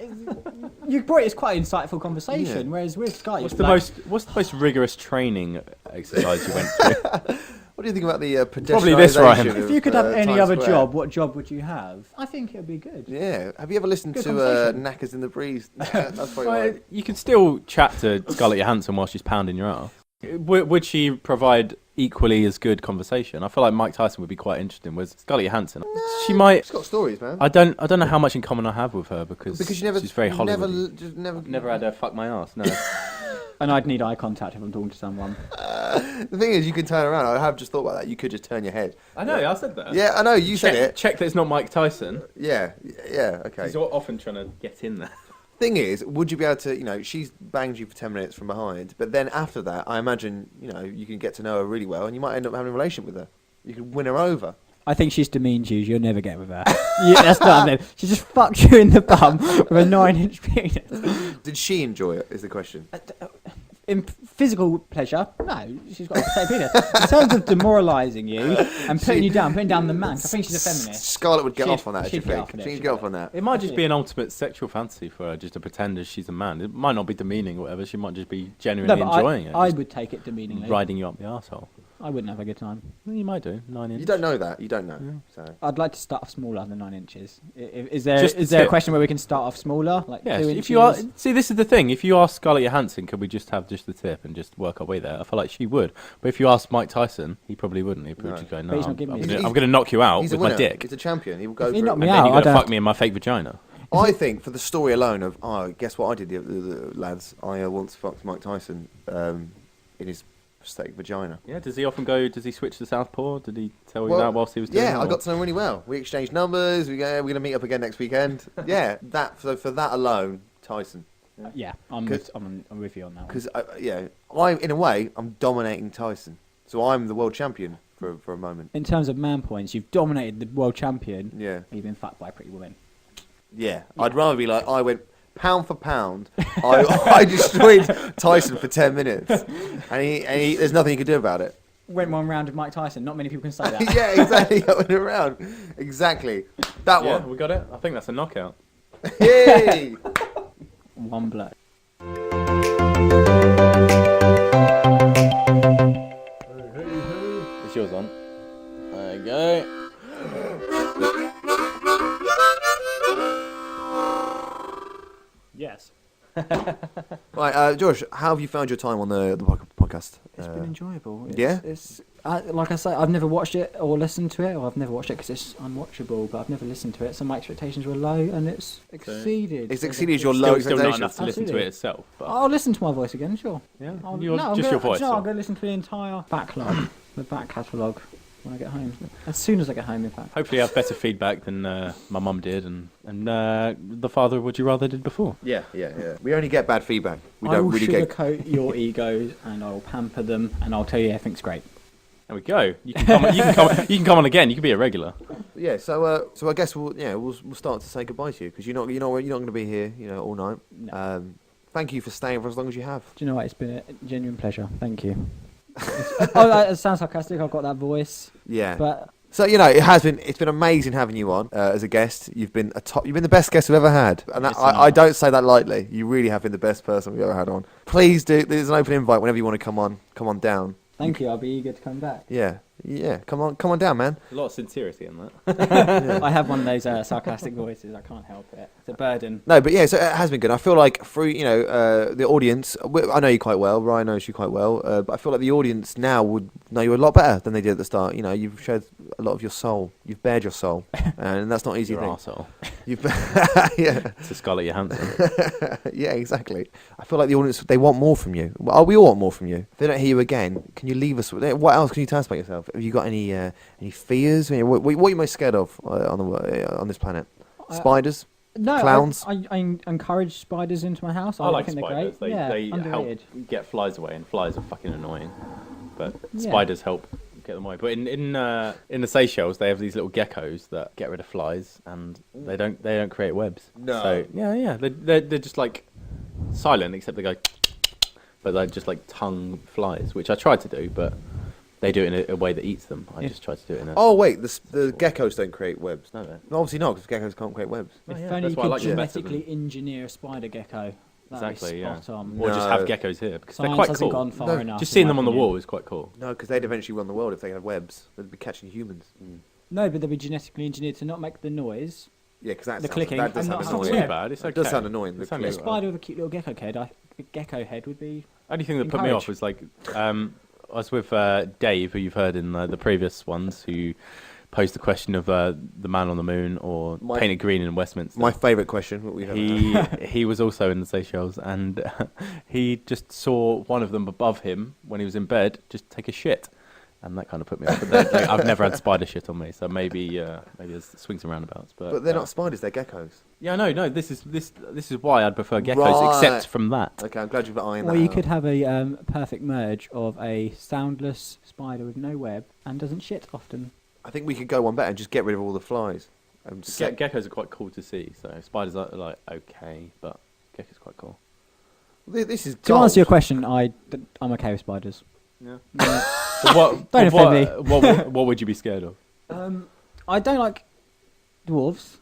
Speaker 3: You brought it as quite an insightful conversation,
Speaker 2: Yeah.
Speaker 3: whereas with Sky,
Speaker 5: What's
Speaker 3: it's
Speaker 5: the
Speaker 3: like,
Speaker 5: most rigorous training exercise you went through?
Speaker 2: What do you think about the
Speaker 5: Probably this, Ryan.
Speaker 2: pedestrianisation
Speaker 3: If you could have
Speaker 2: of,
Speaker 3: any
Speaker 2: Times
Speaker 3: other
Speaker 2: Square?
Speaker 3: job, what job would you have? I think it would be good.
Speaker 2: Yeah. Have you ever listened
Speaker 3: Good
Speaker 2: to
Speaker 3: conversation.
Speaker 2: Knackers in the Breeze? That's probably
Speaker 5: Well,
Speaker 2: right.
Speaker 5: you can still chat to Scarlett Johansson while she's pounding your ass. Would she provide equally as good conversation? I feel like Mike Tyson would be quite interesting. With Scarlett Johansson, she might.
Speaker 2: She's got stories, man.
Speaker 5: I don't know how much in common I have with her because
Speaker 2: Because you never,
Speaker 5: she's very
Speaker 2: you
Speaker 5: Hollywood.
Speaker 2: never
Speaker 5: Never had her fuck my ass. No.
Speaker 3: And I'd need eye contact if I'm talking to someone.
Speaker 2: The thing is, you can turn around. I have just thought about that. You could just turn your head.
Speaker 5: I know. I said that.
Speaker 2: Yeah, I know. You said it.
Speaker 5: Check that it's not Mike Tyson.
Speaker 2: Yeah. Okay.
Speaker 5: He's often trying to get in there.
Speaker 2: Thing is, would you be able to? She's banged you for 10 minutes from behind, but then after that, I imagine you can get to know her really well, and you might end up having a relationship with her. You could win her over.
Speaker 3: I think she's demeaned you. You'll never get with her. Yeah, that's not it. She just fucked you in the bum with a 9-inch penis.
Speaker 2: Did she enjoy it? Is the question.
Speaker 3: In physical pleasure, no, she's got a same penis. In terms of demoralising you and putting you down, putting down the man, I think she's a feminist.
Speaker 2: Scarlett would get
Speaker 3: She'd-
Speaker 2: off on that.
Speaker 3: she'd
Speaker 2: She'd
Speaker 3: get off on it,
Speaker 2: She'd
Speaker 3: she'd
Speaker 2: get
Speaker 3: get
Speaker 2: off on that.
Speaker 5: It might just be an ultimate sexual fantasy for her, just to pretend as she's a man. It might not be demeaning or whatever. She might just be
Speaker 3: No,
Speaker 5: genuinely
Speaker 3: but
Speaker 5: enjoying it.
Speaker 3: I
Speaker 5: just
Speaker 3: would take it demeaningly.
Speaker 5: riding you up the arsehole.
Speaker 3: I wouldn't have a good time.
Speaker 5: Well, you might do 9 inch.
Speaker 2: You don't know that. You don't know. So
Speaker 3: I'd like to start off smaller than 9 inches. Is there
Speaker 5: Just
Speaker 3: is
Speaker 5: the
Speaker 3: there a
Speaker 5: tip.
Speaker 3: question where we can start off smaller, like
Speaker 5: Yeah,
Speaker 3: 2
Speaker 5: if
Speaker 3: inches?
Speaker 5: you are, see, this is the thing. If you ask Scarlett Johansson, could we just have just the tip and just work our way there? I feel like she would. But if you ask Mike Tyson, he probably wouldn't. He'd probably
Speaker 2: No.
Speaker 5: just go,
Speaker 3: But
Speaker 5: no,
Speaker 3: he's not
Speaker 5: I'm
Speaker 3: giving me
Speaker 2: his-
Speaker 5: going to knock you out
Speaker 2: he's a
Speaker 5: with my
Speaker 2: winner.
Speaker 5: dick.
Speaker 2: He's a champion. He will go
Speaker 3: If he
Speaker 2: for
Speaker 3: knocked
Speaker 2: it.
Speaker 3: me
Speaker 5: And
Speaker 3: out,
Speaker 5: then you're
Speaker 3: I
Speaker 5: going to
Speaker 3: don't-
Speaker 5: fuck me in my fake vagina.
Speaker 2: I think for the story alone of, guess what I did, the lads? I once fucked Mike Tyson in his prosthetic vagina.
Speaker 5: Yeah, does he often go, does he switch to Southpaw? Did he tell you that whilst he was doing it?
Speaker 2: Yeah, I got to know him really well. We exchanged numbers. We're going to meet up again next weekend. Yeah, for that alone, Tyson.
Speaker 3: Yeah, I'm with you on that one.
Speaker 2: Because in a way, I'm dominating Tyson. So I'm the world champion for a moment.
Speaker 3: In terms of man points, you've dominated the world champion.
Speaker 2: Yeah,
Speaker 3: You've been fucked by a pretty woman.
Speaker 2: yeah. I'd rather be like, I went pound for pound. I destroyed Tyson for 10 minutes, and he there's nothing he could do about it.
Speaker 3: Went one round with Mike Tyson. Not many people can say that.
Speaker 2: Yeah, exactly. I went around. Exactly. That
Speaker 5: Yeah,
Speaker 2: one.
Speaker 5: we got it. I think that's a knockout.
Speaker 2: Yay!
Speaker 3: One blow.
Speaker 5: It's yours on. There you go.
Speaker 3: Yes.
Speaker 2: Right, Josh, how have you found your time on the podcast?
Speaker 3: It's been enjoyable.
Speaker 2: yeah?
Speaker 3: It's like I say, I've never watched it or listened to it, or I've never watched it because it's unwatchable. But I've never listened to it, so my expectations were low, and it's exceeded.
Speaker 2: It's exceeded your low
Speaker 5: Still not
Speaker 2: expectations.
Speaker 5: enough to listen to
Speaker 3: Absolutely.
Speaker 5: it itself. But
Speaker 3: I'll listen to my voice again, sure.
Speaker 5: yeah,
Speaker 3: I'm
Speaker 5: your
Speaker 3: gonna,
Speaker 5: voice.
Speaker 3: No,
Speaker 5: so.
Speaker 3: I'm going to listen to the entire backlog, the back catalogue, when I get home. As soon as I get home, in fact.
Speaker 5: Hopefully, I have better feedback than my mum did, and the father of Would You Rather did before.
Speaker 2: Yeah. We only get bad feedback. We
Speaker 3: I
Speaker 2: don't
Speaker 3: will
Speaker 2: really get.
Speaker 3: sugarcoat your egos, and I'll pamper them, and I'll tell you everything's great.
Speaker 5: There we go. You can come. You can come on again. You can be a regular.
Speaker 2: Yeah. So I guess we'll start to say goodbye to you because you're not going to be here all night.
Speaker 3: No.
Speaker 2: Thank you for staying for as long as you have.
Speaker 3: Do you know what? It's been a genuine pleasure. Thank you. It sounds sarcastic. I've got that voice.
Speaker 2: Yeah.
Speaker 3: But
Speaker 2: So it's been amazing having you on as a guest. You've been the best guest we've ever had, and I don't say that lightly. You really have been the best person we've ever had on. Please do. There's an open invite whenever you want to come on down.
Speaker 3: thank you. I'll be eager to come back.
Speaker 2: Yeah. Come on down, man.
Speaker 5: A lot of sincerity in that.
Speaker 3: I have one of those sarcastic voices. I can't help it. It's a burden.
Speaker 2: No, but yeah, so it has been good. I feel like through the audience, I know you quite well. Ryan knows you quite well, but I feel like the audience now would know you a lot better than they did at the start. You've shared a lot of your soul. You've bared your soul, and that's not easy.
Speaker 5: You're an
Speaker 2: thing.
Speaker 5: arsehole.
Speaker 2: You've yeah,
Speaker 5: To Scarlett Johansson.
Speaker 2: yeah, exactly. I feel like the audience they want more from you. Well, we all want more from you. If they don't hear you again, can you leave us? What else can you tell us about yourself? Have you got any fears? What are you most scared of on this planet? Spiders?
Speaker 3: No,
Speaker 2: Clowns?
Speaker 3: I encourage spiders into my house.
Speaker 5: I like
Speaker 3: think
Speaker 5: spiders.
Speaker 3: They're great.
Speaker 5: They
Speaker 3: underrated.
Speaker 5: help get flies away, and flies are fucking annoying. But
Speaker 3: Yeah.
Speaker 5: spiders help get them away. But in the Seychelles, they have these little geckos that get rid of flies, and they don't create webs.
Speaker 2: No.
Speaker 5: So yeah, they're just like silent, except they go, but they just like tongue flies, which I tried to do, but they do it in a way that eats them. I just tried to do it in a.
Speaker 2: Oh wait, the geckos don't create webs.
Speaker 5: No, no.
Speaker 2: No, obviously not, because geckos can't create webs.
Speaker 3: If
Speaker 5: yeah,
Speaker 3: only
Speaker 5: that's
Speaker 3: you
Speaker 5: why I
Speaker 3: could
Speaker 5: like them better
Speaker 3: genetically engineer a spider gecko. That'd
Speaker 5: Exactly,
Speaker 3: be
Speaker 5: yeah.
Speaker 3: spot on.
Speaker 5: Or just
Speaker 2: No.
Speaker 5: have geckos here because
Speaker 3: Science
Speaker 5: they're quite
Speaker 3: hasn't
Speaker 5: cool.
Speaker 3: gone far
Speaker 2: No,
Speaker 3: enough.
Speaker 5: Just
Speaker 3: in
Speaker 5: seeing
Speaker 3: my
Speaker 5: them on the
Speaker 3: opinion.
Speaker 5: wall is quite cool.
Speaker 2: No, because they'd eventually run the world if they had webs. They'd be catching humans.
Speaker 3: No, but they'll be genetically engineered to not make the noise.
Speaker 2: Yeah, because
Speaker 3: The clicking
Speaker 2: that does
Speaker 3: and
Speaker 2: sound
Speaker 3: not
Speaker 5: It's not
Speaker 2: annoying.
Speaker 5: too
Speaker 3: Yeah.
Speaker 5: bad. It's okay.
Speaker 2: It does sound annoying.
Speaker 5: It's
Speaker 2: the
Speaker 5: only-
Speaker 3: A
Speaker 2: click.
Speaker 3: spider with a cute little gecko head would be.
Speaker 5: Only thing that put me off was like I was with Dave, who you've heard in the previous ones, who posed the question of the man on the moon or painted green in Westminster.
Speaker 2: My favourite question. What we have.
Speaker 5: He was also in the Seychelles, and he just saw one of them above him when he was in bed just take a shit, and that kind of put me off. But then, like, I've never had spider shit on me, so maybe there's swings and roundabouts.
Speaker 2: But they're not spiders. They're geckos.
Speaker 5: Yeah, no. This is why I'd prefer geckos,
Speaker 2: Right.
Speaker 5: except from that.
Speaker 2: Okay, I'm glad you've ironed that
Speaker 3: Or you
Speaker 2: out.
Speaker 3: could have a perfect merge of a soundless spider with no web and doesn't shit often.
Speaker 2: I think we could go one better and just get rid of all the flies. Just
Speaker 5: Geckos are quite cool to see, so spiders are like okay, but geckos quite cool.
Speaker 2: This is
Speaker 3: To
Speaker 2: gold.
Speaker 3: answer your question, I'm okay with spiders.
Speaker 5: Yeah.
Speaker 3: Yeah.
Speaker 5: So what?
Speaker 3: Don't offend me.
Speaker 5: What would you be scared of?
Speaker 3: I don't like dwarves.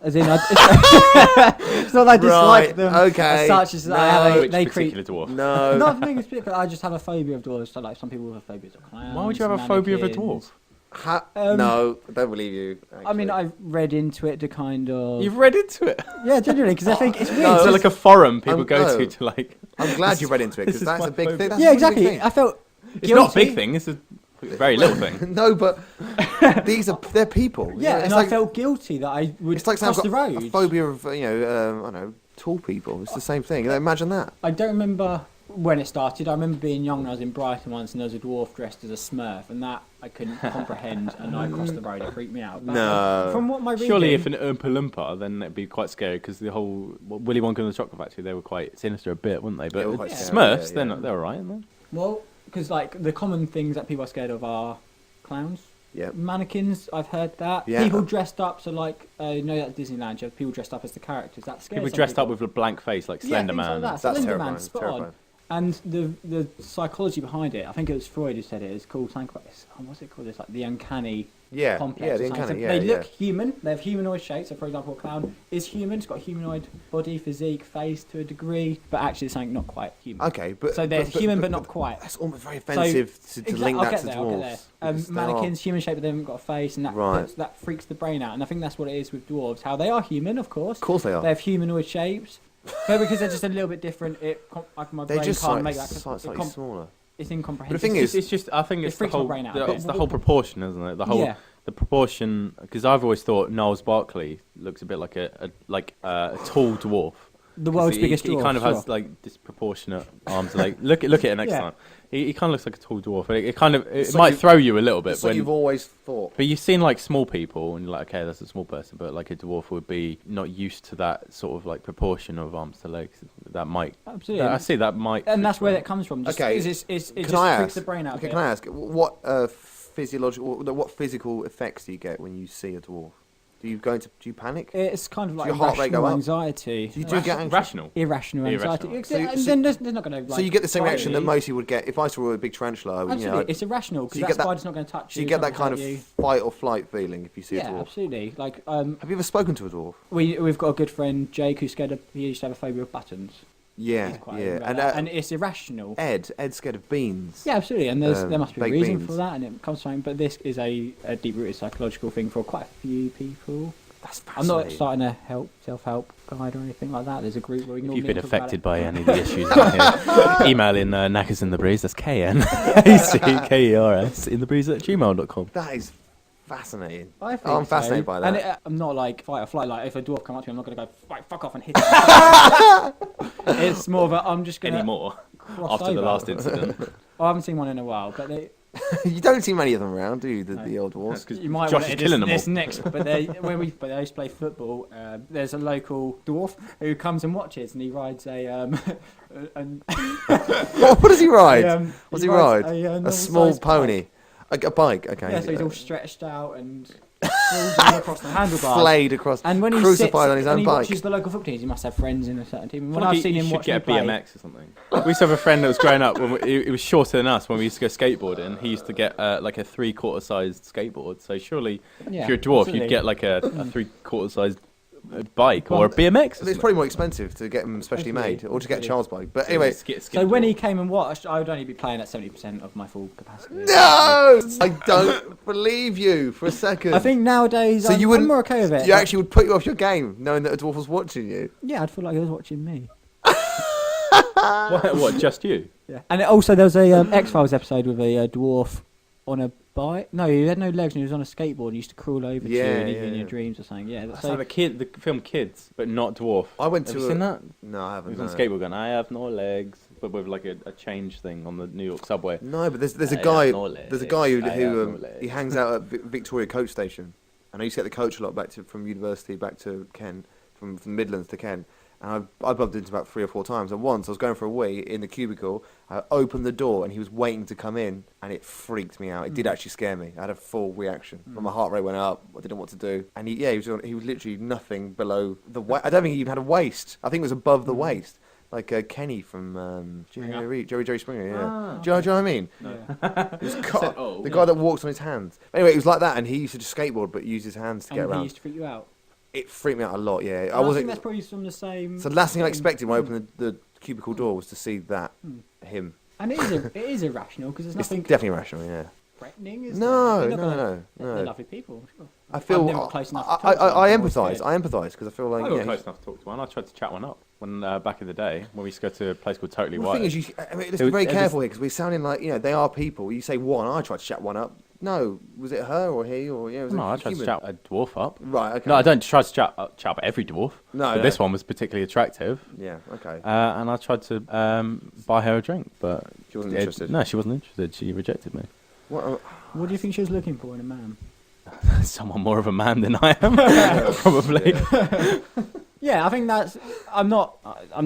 Speaker 3: As in, it's not that I dislike
Speaker 2: Right,
Speaker 3: them
Speaker 2: okay.
Speaker 3: as such. As
Speaker 2: No.
Speaker 5: Which
Speaker 3: they
Speaker 5: particular
Speaker 3: create.
Speaker 5: dwarf?
Speaker 2: No.
Speaker 3: Not for me, but I just have a phobia of dwarves. So like some people have phobias of clowns.
Speaker 5: Why would you have a phobia of a
Speaker 3: mannequins.
Speaker 5: dwarf?
Speaker 2: No, I don't believe you.
Speaker 3: I mean,
Speaker 2: actually.
Speaker 3: I've read into it to kind of.
Speaker 5: You've read into it.
Speaker 3: Yeah, genuinely, because I think it's weird.
Speaker 2: No,
Speaker 5: Is there
Speaker 3: Just-
Speaker 5: like a forum people
Speaker 2: I'm-
Speaker 5: go
Speaker 2: no.
Speaker 5: to like?
Speaker 2: I'm glad you read into it because
Speaker 5: this is
Speaker 2: that's
Speaker 5: my
Speaker 2: a big
Speaker 5: phobia.
Speaker 2: thing. That's
Speaker 3: yeah,
Speaker 2: a really big
Speaker 3: exactly.
Speaker 2: thing.
Speaker 3: I felt.
Speaker 5: It's not a
Speaker 3: guilty.
Speaker 5: big thing. It's a very little thing.
Speaker 2: No, but they're people.
Speaker 3: Yeah,
Speaker 2: it's
Speaker 3: and
Speaker 2: like,
Speaker 3: I felt guilty that I would
Speaker 2: it's like saying
Speaker 3: cross
Speaker 2: I've
Speaker 3: the
Speaker 2: got
Speaker 3: road.
Speaker 2: a phobia of I don't know, tall people. It's the same thing. Imagine that.
Speaker 3: I don't remember when it started. I remember being young and I was in Brighton once and there was a dwarf dressed as a Smurf and that I couldn't comprehend and I crossed the road. It freaked me out. But
Speaker 2: No.
Speaker 3: From what my reading...
Speaker 5: Surely, if an Oompa Loompa, then it'd be quite scary because the whole Willy Wonka and the Chocolate Factory, they were quite sinister a bit, weren't they? But
Speaker 2: They were quite
Speaker 3: Yeah.
Speaker 2: scary,
Speaker 5: Smurfs,
Speaker 2: yeah,
Speaker 5: they're
Speaker 2: yeah.
Speaker 5: not. They're alright, aren't they?
Speaker 3: Well, because like the common things that people are scared of are clowns.
Speaker 2: Yeah.
Speaker 3: Mannequins, I've heard that.
Speaker 2: Yeah.
Speaker 3: People dressed up, so like, you know that Disneyland, you have people dressed up as the characters. That scares
Speaker 5: People
Speaker 3: some
Speaker 5: dressed up
Speaker 3: people.
Speaker 5: with a blank face, like Slender
Speaker 3: things
Speaker 5: Man.
Speaker 3: like that.
Speaker 2: That's
Speaker 3: Slender
Speaker 2: terrifying.
Speaker 3: Man,
Speaker 2: It's
Speaker 3: spot on.
Speaker 2: terrifying.
Speaker 3: And the psychology behind it, I think it was Freud who said it, is called something like this. What's it called? It's like the uncanny
Speaker 2: Yeah.
Speaker 3: complex.
Speaker 2: Yeah.
Speaker 3: or
Speaker 2: The
Speaker 3: something.
Speaker 2: uncanny.
Speaker 3: So
Speaker 2: Yeah.
Speaker 3: they
Speaker 2: yeah.
Speaker 3: look human. They have humanoid shapes. So, for example, a clown is human. It's got a humanoid body, physique, face to a degree, but actually it's something not quite human.
Speaker 2: Okay, but
Speaker 3: So they're human, but not quite.
Speaker 2: That's almost very offensive to link
Speaker 3: I'll
Speaker 2: that
Speaker 3: get
Speaker 2: to
Speaker 3: there, I'll get
Speaker 2: dwarves.
Speaker 3: there.
Speaker 2: because they
Speaker 3: Mannequins, human shape, but they haven't got a face, and that
Speaker 2: Right.
Speaker 3: that freaks the brain out. And I think that's what it is with dwarves. How they are human, of course.
Speaker 2: Of course they are.
Speaker 3: They have humanoid shapes, but because they're just a little bit different, my
Speaker 2: They're
Speaker 3: brain
Speaker 2: just
Speaker 3: can't
Speaker 2: slightly,
Speaker 3: make that.
Speaker 2: slightly smaller.
Speaker 3: It's incomprehensible.
Speaker 2: But the thing
Speaker 5: It's
Speaker 2: is,
Speaker 5: just I think
Speaker 3: it
Speaker 5: it's the
Speaker 3: freaks my
Speaker 5: whole
Speaker 3: brain out a
Speaker 5: the,
Speaker 3: bit.
Speaker 5: it's the whole proportion, isn't it? The whole
Speaker 3: Yeah.
Speaker 5: the proportion because I've always thought Niles Barkley looks a bit like a tall dwarf.
Speaker 3: the world's
Speaker 5: He-
Speaker 3: biggest
Speaker 5: he,
Speaker 3: dwarf.
Speaker 5: kind of has
Speaker 3: sure.
Speaker 5: like disproportionate arms. Like look at it next
Speaker 3: Yeah.
Speaker 5: time. He kind of looks like a tall dwarf. It kind of it
Speaker 2: So
Speaker 5: might
Speaker 2: you-
Speaker 5: throw you a little bit
Speaker 2: That's what
Speaker 5: when.
Speaker 2: you've always thought.
Speaker 5: But you've seen like small people, and you're like, okay, that's a small person, but like a dwarf would be not used to that sort of like proportion of arms to legs. That might,
Speaker 3: Absolutely.
Speaker 5: I see that might,
Speaker 3: And that's where that comes from. Just,
Speaker 2: Okay.
Speaker 3: It
Speaker 2: Can
Speaker 3: just
Speaker 2: I
Speaker 3: freaks
Speaker 2: ask?
Speaker 3: the brain out.
Speaker 2: Okay,
Speaker 3: a
Speaker 2: can
Speaker 3: bit.
Speaker 2: I ask what physical effects do you get when you see a dwarf? Do you panic?
Speaker 3: It's kind of like
Speaker 2: your heart rate go
Speaker 3: irrational
Speaker 2: up?
Speaker 3: anxiety.
Speaker 2: Do you do get anxious?
Speaker 5: rational.
Speaker 3: Irrational anxiety.
Speaker 5: Irrational.
Speaker 2: So you-
Speaker 3: and
Speaker 2: so-
Speaker 3: then there's not going to.
Speaker 2: So you get the same reaction that
Speaker 3: bite
Speaker 2: most people would get if I saw a big tarantula.
Speaker 3: you.
Speaker 2: You know,
Speaker 3: Absolutely, it's irrational
Speaker 2: so
Speaker 3: because
Speaker 2: you
Speaker 3: that
Speaker 2: get that-
Speaker 3: spider's not going to touch
Speaker 2: so
Speaker 3: you.
Speaker 2: you
Speaker 3: it's
Speaker 2: get
Speaker 3: not
Speaker 2: that kind
Speaker 3: gonna
Speaker 2: of
Speaker 3: hurt you.
Speaker 2: fight or flight feeling if you see a
Speaker 3: Yeah,
Speaker 2: dwarf.
Speaker 3: absolutely. Like
Speaker 2: Have you ever spoken to a dwarf?
Speaker 3: we've got a good friend Jake who's scared of. He used to have a phobia of buttons.
Speaker 2: Yeah,
Speaker 3: He's quite
Speaker 2: yeah.
Speaker 3: open about
Speaker 2: And
Speaker 3: that, and it's irrational.
Speaker 2: Ed's scared of beans.
Speaker 3: Yeah, absolutely, and there must be a
Speaker 2: baked
Speaker 3: reason
Speaker 2: beans.
Speaker 3: for that, and it comes from. But this is a deep-rooted psychological thing for quite a few people.
Speaker 2: That's
Speaker 3: I'm not
Speaker 2: fascinating.
Speaker 3: starting a self-help guide or anything like that. There's a group where we
Speaker 5: If
Speaker 3: normally
Speaker 5: you've been
Speaker 3: talk about
Speaker 5: affected
Speaker 3: it.
Speaker 5: by any of the issues in here, email in Knackers in the Breeze. That's KNACKERS in the breeze at gmail.com.
Speaker 2: That is fascinating.
Speaker 3: I think
Speaker 2: I'm
Speaker 3: so.
Speaker 2: fascinated by that.
Speaker 3: And I'm not like fight or flight. Like if a dwarf come up to me, I'm not going to go fuck off and hit him. It's more of a I'm just going to
Speaker 5: Anymore
Speaker 3: cross
Speaker 5: after the
Speaker 3: over.
Speaker 5: last incident.
Speaker 3: I haven't seen one in a while, but
Speaker 2: You don't see many of them around, do you? The old dwarves.
Speaker 5: Because
Speaker 3: you might
Speaker 5: Josh
Speaker 3: want
Speaker 5: is
Speaker 3: to
Speaker 5: killing them
Speaker 3: this
Speaker 5: all.
Speaker 3: next. But they used to play football. There's a local dwarf who comes and watches, and he rides a
Speaker 2: What does he ride? What's he
Speaker 3: rides
Speaker 2: ride?
Speaker 3: A,
Speaker 2: A
Speaker 3: normal
Speaker 2: small
Speaker 3: sized
Speaker 2: pony. A bike. Okay.
Speaker 3: Yeah, so he's all stretched out and cruising across the handlebars.
Speaker 2: flayed across.
Speaker 3: And when he
Speaker 2: crucified
Speaker 3: sits
Speaker 2: on his
Speaker 3: and
Speaker 2: own
Speaker 3: he
Speaker 2: bike.
Speaker 3: watches the local football teams, he must have friends in a certain team. And when
Speaker 5: Like
Speaker 3: I've
Speaker 5: he-
Speaker 3: seen
Speaker 5: he
Speaker 3: him
Speaker 5: should
Speaker 3: watch
Speaker 5: get
Speaker 3: me
Speaker 5: a
Speaker 3: play,
Speaker 5: BMX or something. We used to have a friend that was growing up when he was shorter than us when we used to go skateboarding. He used to get like a 3/4 sized skateboard. So surely,
Speaker 3: Yeah,
Speaker 5: if you're a dwarf,
Speaker 3: absolutely.
Speaker 5: you'd get like a 3/4 sized bike or a BMX.
Speaker 2: It's probably more expensive to get them specially made, or to get a child's bike. But anyway,
Speaker 3: So when he came and watched, I would only be playing at 70% of my full capacity.
Speaker 2: no, I don't believe you for a second.
Speaker 3: I think nowadays
Speaker 2: so.
Speaker 3: I'm,
Speaker 2: You
Speaker 3: I'm
Speaker 2: wouldn't.
Speaker 3: more okay with it.
Speaker 2: You
Speaker 3: but-
Speaker 2: actually would put you off your game, knowing that a dwarf was watching you.
Speaker 3: Yeah, I'd feel like he was watching me.
Speaker 5: what? Just you?
Speaker 3: Yeah. And also there was a X-Files episode with a dwarf on a bike. No, he had no legs and he was on a skateboard and used to crawl over to you
Speaker 2: Yeah,
Speaker 3: and even in
Speaker 2: yeah.
Speaker 3: your dreams or something. Yeah,
Speaker 5: That's
Speaker 3: so
Speaker 5: like the film Kids, but not dwarf.
Speaker 2: I went
Speaker 5: Have
Speaker 2: to
Speaker 5: you seen that?
Speaker 2: No, I
Speaker 5: He
Speaker 2: haven't.
Speaker 5: was on
Speaker 2: no.
Speaker 5: a skateboard going, I have no legs, but with like a change thing on the New York subway.
Speaker 2: No, but there's a
Speaker 5: I
Speaker 2: guy.
Speaker 5: have no
Speaker 2: There's a guy
Speaker 5: legs. I have
Speaker 2: who
Speaker 5: no legs.
Speaker 2: he hangs out at Victoria Coach Station, and I used to get the coach a lot from university back to Ken, from the Midlands to Ken. And I bumped into about 3 or 4 times. And once I was going for a wee in the cubicle. I opened the door and he was waiting to come in, and it freaked me out. It did actually scare me. I had a full reaction. My heart rate went up. I didn't know what to do. And he was literally nothing below the waist. I don't think he even had a waist. I think it was above the waist. Like Kenny from Jerry Springer, yeah.
Speaker 3: Ah.
Speaker 2: Do you know what I mean? It was the guy that walks on his hands. Anyway, it was like that, and he used to just skateboard, but use his hands to get
Speaker 3: and he
Speaker 2: around.
Speaker 3: used to freak you out.
Speaker 2: It freaked me out a lot. Yeah,
Speaker 3: And
Speaker 2: I
Speaker 3: I think
Speaker 2: wasn't.
Speaker 3: that's probably from the same.
Speaker 2: So the last thing I
Speaker 3: thing.
Speaker 2: expected when I opened the cubicle door was to see that him.
Speaker 3: And it is irrational because there's
Speaker 2: It's
Speaker 3: nothing
Speaker 2: definitely irrational. Yeah.
Speaker 3: threatening, is
Speaker 2: No,
Speaker 3: there? They're not
Speaker 2: no,
Speaker 3: gonna-
Speaker 2: no.
Speaker 3: They're lovely people. Sure.
Speaker 2: I feel.
Speaker 3: I'm never close enough to
Speaker 2: I
Speaker 3: talk to them,
Speaker 2: I
Speaker 3: I'm always
Speaker 2: empathise.
Speaker 3: scared.
Speaker 2: I empathise because I feel like.
Speaker 5: I got
Speaker 2: yeah,
Speaker 5: close enough to talk to one. I tried to chat one up when back in the day when we used to go to a place called Totally
Speaker 2: The
Speaker 5: White.
Speaker 2: thing is, I mean, let's
Speaker 5: It
Speaker 2: be
Speaker 5: was-
Speaker 2: very
Speaker 5: it was-
Speaker 2: careful here because we're sounding like they are people. You say one, I tried to chat one up. No, was it her or he or was
Speaker 5: no,
Speaker 2: it
Speaker 5: I tried
Speaker 2: human?
Speaker 5: to chat a dwarf up.
Speaker 2: Right. Okay.
Speaker 5: No, I don't try to chat up every dwarf.
Speaker 2: No,
Speaker 5: but
Speaker 2: no.
Speaker 5: this one was particularly attractive.
Speaker 2: Yeah. Okay.
Speaker 5: And I tried to buy her a drink, but
Speaker 2: She wasn't interested.
Speaker 5: No, she wasn't interested. She rejected me.
Speaker 2: What,
Speaker 3: What do you think she was looking for in a man?
Speaker 5: Someone more of a man than I am, probably.
Speaker 3: Yeah, I think that's. I'm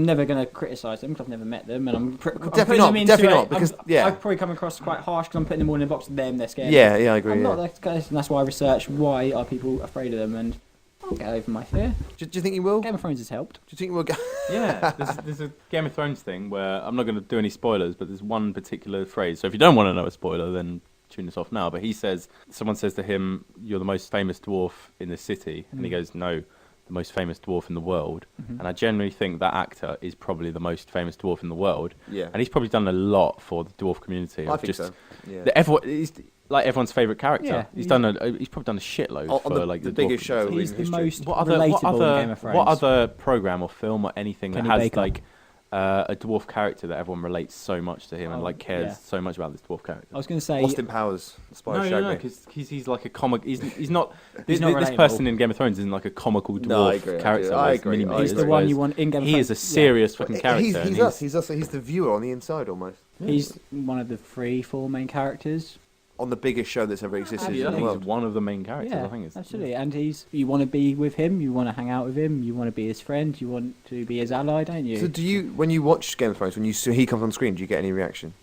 Speaker 3: never going to criticise them because I've never met them, and I'm
Speaker 2: Definitely
Speaker 3: putting
Speaker 2: not,
Speaker 3: them into
Speaker 2: definitely
Speaker 3: it.
Speaker 2: not, because,
Speaker 3: I'm,
Speaker 2: yeah.
Speaker 3: I probably come across quite harsh because I'm putting them all in a box with them. They're scared.
Speaker 2: yeah. Yeah. I agree.
Speaker 3: I'm
Speaker 2: Yeah.
Speaker 3: not that case, and that's why I research why are people afraid of them, and I'll get over my fear.
Speaker 2: Do you think you will? Do
Speaker 3: Game of Thrones has helped.
Speaker 2: you think you will?
Speaker 5: Yeah, there's a Game of Thrones thing where I'm not going to do any spoilers, but there's one particular phrase. So if you don't want to know a spoiler, then tune this off now. But someone says to him, "You're the most famous dwarf in the city," and he goes, "No, the most famous dwarf in the world." And I generally think that actor is probably the most famous dwarf in the world.
Speaker 2: Yeah.
Speaker 5: And he's probably done a lot for the dwarf community.
Speaker 2: I
Speaker 5: of
Speaker 2: think
Speaker 5: just
Speaker 2: so. Yeah.
Speaker 5: he's like everyone's favourite character.
Speaker 3: Yeah,
Speaker 5: he's probably done a shitload
Speaker 2: On
Speaker 5: for
Speaker 2: the-
Speaker 5: like
Speaker 2: the
Speaker 5: dwarf
Speaker 2: biggest show
Speaker 5: community.
Speaker 3: He's
Speaker 2: in
Speaker 3: the
Speaker 2: history.
Speaker 3: most
Speaker 5: What other
Speaker 3: relatable in Game of Thrones.
Speaker 5: what other program or film or anything
Speaker 3: Kenny
Speaker 5: that has
Speaker 3: Baker.
Speaker 5: like a dwarf character that everyone relates so much to him and
Speaker 3: Oh,
Speaker 5: like cares
Speaker 3: yeah.
Speaker 5: so much about this dwarf character?
Speaker 3: I was going to say.
Speaker 2: Austin Powers, the Spy Who Shagged Me.
Speaker 5: because he's like a comic. He's not.
Speaker 3: He's
Speaker 5: this,
Speaker 3: not
Speaker 5: this
Speaker 3: relatable.
Speaker 5: person in Game of Thrones isn't like a comical dwarf
Speaker 2: No, I agree,
Speaker 5: character.
Speaker 2: I
Speaker 5: whereas
Speaker 2: agree,
Speaker 5: Mini
Speaker 2: I
Speaker 5: Me
Speaker 3: He's
Speaker 5: is,
Speaker 3: the one
Speaker 5: whereas
Speaker 3: you want in Game of
Speaker 5: He
Speaker 3: Thrones.
Speaker 5: is a serious fucking
Speaker 2: He's,
Speaker 5: character. and
Speaker 2: he's the viewer on the inside almost.
Speaker 3: He's one of the 3-4 main characters.
Speaker 2: On the biggest show that's ever existed
Speaker 5: I
Speaker 2: in the
Speaker 5: think
Speaker 2: world.
Speaker 5: he's one of the main characters.
Speaker 3: Yeah,
Speaker 5: I think it's
Speaker 3: absolutely. And you want to be with him, you want to hang out with him, you want to be his friend, you want to be his ally, don't you?
Speaker 2: So do you, when you watch Game of Thrones, when he comes on screen, do you get any reaction?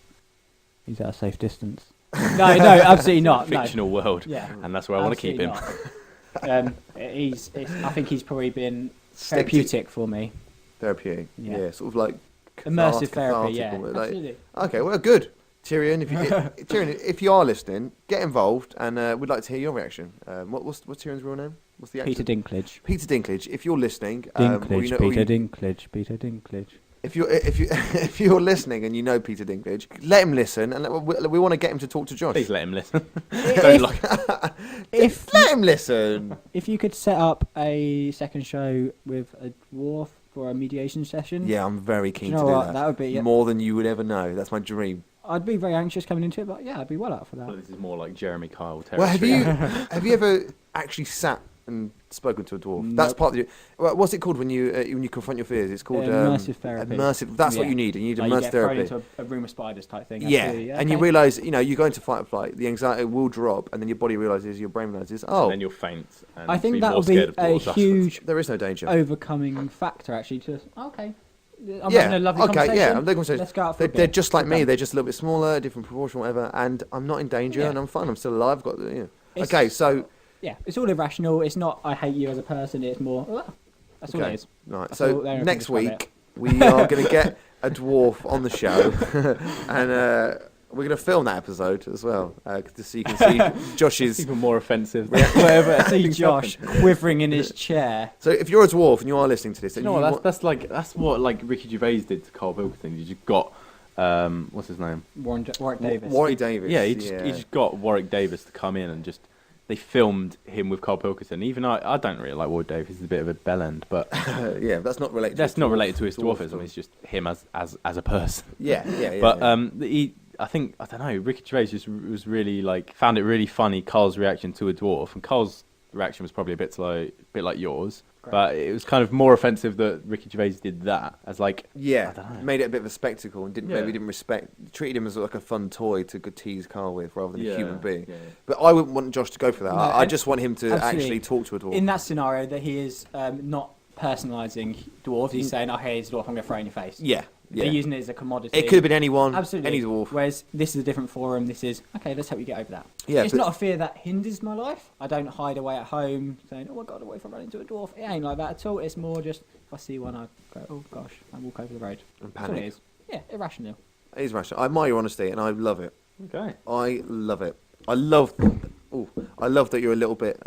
Speaker 3: He's at a safe distance. no, absolutely not. No.
Speaker 5: fictional world,
Speaker 3: Yeah,
Speaker 5: and that's where I want to keep him.
Speaker 3: him. I think he's probably been
Speaker 2: Stick to-
Speaker 3: therapeutic for me.
Speaker 2: Therapeutic.
Speaker 3: Yeah.
Speaker 2: Yeah, sort of like
Speaker 3: Immersive therapy,
Speaker 2: cathartic
Speaker 3: yeah.
Speaker 2: almost, like-
Speaker 3: Absolutely.
Speaker 2: Okay, well, good. Tyrion, if you are listening, get involved, and we'd like to hear your reaction. What's Tyrion's real name? What's the actor?
Speaker 3: Peter Dinklage.
Speaker 2: Peter Dinklage. If you're listening,
Speaker 3: Dinklage.
Speaker 2: if you're listening and you know Peter Dinklage, let him listen, and we want to get him to talk to Josh.
Speaker 5: Please let him listen.
Speaker 3: If
Speaker 2: Let him listen.
Speaker 3: if you could set up a second show with a dwarf for a mediation session,
Speaker 2: Yeah, I'm very keen
Speaker 3: you
Speaker 2: to
Speaker 3: know
Speaker 2: do
Speaker 3: what?
Speaker 2: that.
Speaker 3: That would be. Yeah,
Speaker 2: More than you would ever know. That's my dream.
Speaker 3: I'd be very anxious coming into it, but yeah, I'd be well up for that.
Speaker 5: This is more like Jeremy Kyle territory.
Speaker 2: Well, have you ever actually sat and spoken to a dwarf? That's
Speaker 3: Nope.
Speaker 2: part of the. What's it called when you confront your fears? It's called
Speaker 3: Immersive therapy.
Speaker 2: Immersive. That's what
Speaker 3: Yeah.
Speaker 2: you need. You need
Speaker 3: Like you
Speaker 2: immersive
Speaker 3: get thrown
Speaker 2: therapy.
Speaker 3: into a room of spiders type thing.
Speaker 2: Yeah,
Speaker 3: Absolutely,
Speaker 2: and you
Speaker 3: okay.
Speaker 2: realise, you go into fight or flight, the anxiety will drop, and then your body realises, your brain realises,
Speaker 5: And
Speaker 2: oh,
Speaker 5: then you'll faint. And
Speaker 3: I think
Speaker 5: be
Speaker 3: that
Speaker 5: more
Speaker 3: would be
Speaker 5: scared of
Speaker 3: a
Speaker 5: dwarves afterwards.
Speaker 3: huge
Speaker 2: there is no danger.
Speaker 3: overcoming factor actually. To okay, I'm
Speaker 2: yeah,
Speaker 3: having a lovely
Speaker 2: okay,
Speaker 3: conversation.
Speaker 2: yeah, I'm having a conversation.
Speaker 3: Let's go out for
Speaker 2: They're,
Speaker 3: a
Speaker 2: they're
Speaker 3: bit.
Speaker 2: just like me.
Speaker 3: Okay.
Speaker 2: They're just a little bit smaller, different proportion, whatever, and I'm not in danger,
Speaker 3: Yeah.
Speaker 2: and I'm fine. I'm still alive. Got
Speaker 3: It's-
Speaker 2: Okay, so
Speaker 3: Yeah, it's all irrational. It's not I hate you as a person. It's more that's all
Speaker 2: okay,
Speaker 3: it is.
Speaker 2: right.
Speaker 3: That's
Speaker 2: So
Speaker 3: all there I can
Speaker 2: next
Speaker 3: describe
Speaker 2: week we are going to get a dwarf on the show, and we're going to film that episode as well, just so you can see Josh's.
Speaker 5: Even more offensive. Whatever.
Speaker 3: See Josh quivering in his chair.
Speaker 2: So if you're a dwarf and you are listening to this,
Speaker 5: You
Speaker 2: and
Speaker 5: know
Speaker 2: you
Speaker 5: what?
Speaker 2: want-
Speaker 5: That's what like Ricky Gervais did to Carl Pilkington. You just got what's his name?
Speaker 3: Warwick Davis.
Speaker 2: Warwick Davis.
Speaker 5: Yeah, he just got Warwick Davis to come in and just they filmed him with Carl Pilkington. Even I don't really like Warwick Davis. He's a bit of a bellend, but
Speaker 2: yeah, that's not related.
Speaker 5: that's
Speaker 2: to
Speaker 5: not
Speaker 2: dwarf-
Speaker 5: related to his
Speaker 2: dwarf
Speaker 5: dwarfism.
Speaker 2: film.
Speaker 5: It's just him as a person.
Speaker 2: Yeah.
Speaker 5: But
Speaker 2: yeah.
Speaker 5: I don't know. Ricky Gervais just was really like found it really funny Carl's reaction to a dwarf, and Carl's reaction was probably a bit like yours.
Speaker 3: Great.
Speaker 5: But it was kind of more offensive that Ricky Gervais did that as like
Speaker 2: Yeah,
Speaker 5: I don't know.
Speaker 2: made it a bit of a spectacle and
Speaker 5: Yeah.
Speaker 2: maybe didn't treated him as like a fun toy to tease Carl with rather than a human being.
Speaker 5: Yeah.
Speaker 2: But I wouldn't want Josh to go for that.
Speaker 3: No,
Speaker 2: I
Speaker 3: and-
Speaker 2: just want him to
Speaker 3: absolutely.
Speaker 2: actually talk to a dwarf.
Speaker 3: In that scenario, that he is not personalising dwarves. He's saying, "Oh, here's a dwarf. I'm going to throw in your face."
Speaker 2: yeah, yeah.
Speaker 3: They're using it as a commodity.
Speaker 2: It could have been anyone,
Speaker 3: Absolutely.
Speaker 2: any dwarf.
Speaker 3: Whereas this is a different forum. This is okay. Let's help you get over that.
Speaker 2: Yeah,
Speaker 3: it's
Speaker 2: but-
Speaker 3: not a fear that hinders my life. I don't hide away at home saying, "Oh my god, what if I run into a dwarf?" It ain't like that at all. It's more just if I see one, I go, "Oh gosh," I walk over the road.
Speaker 2: And
Speaker 3: That's all it
Speaker 2: panic.
Speaker 3: is. Yeah, irrational.
Speaker 2: It is rational. I admire your honesty, and I love it.
Speaker 5: Okay.
Speaker 2: I love it. I love that you're a little bit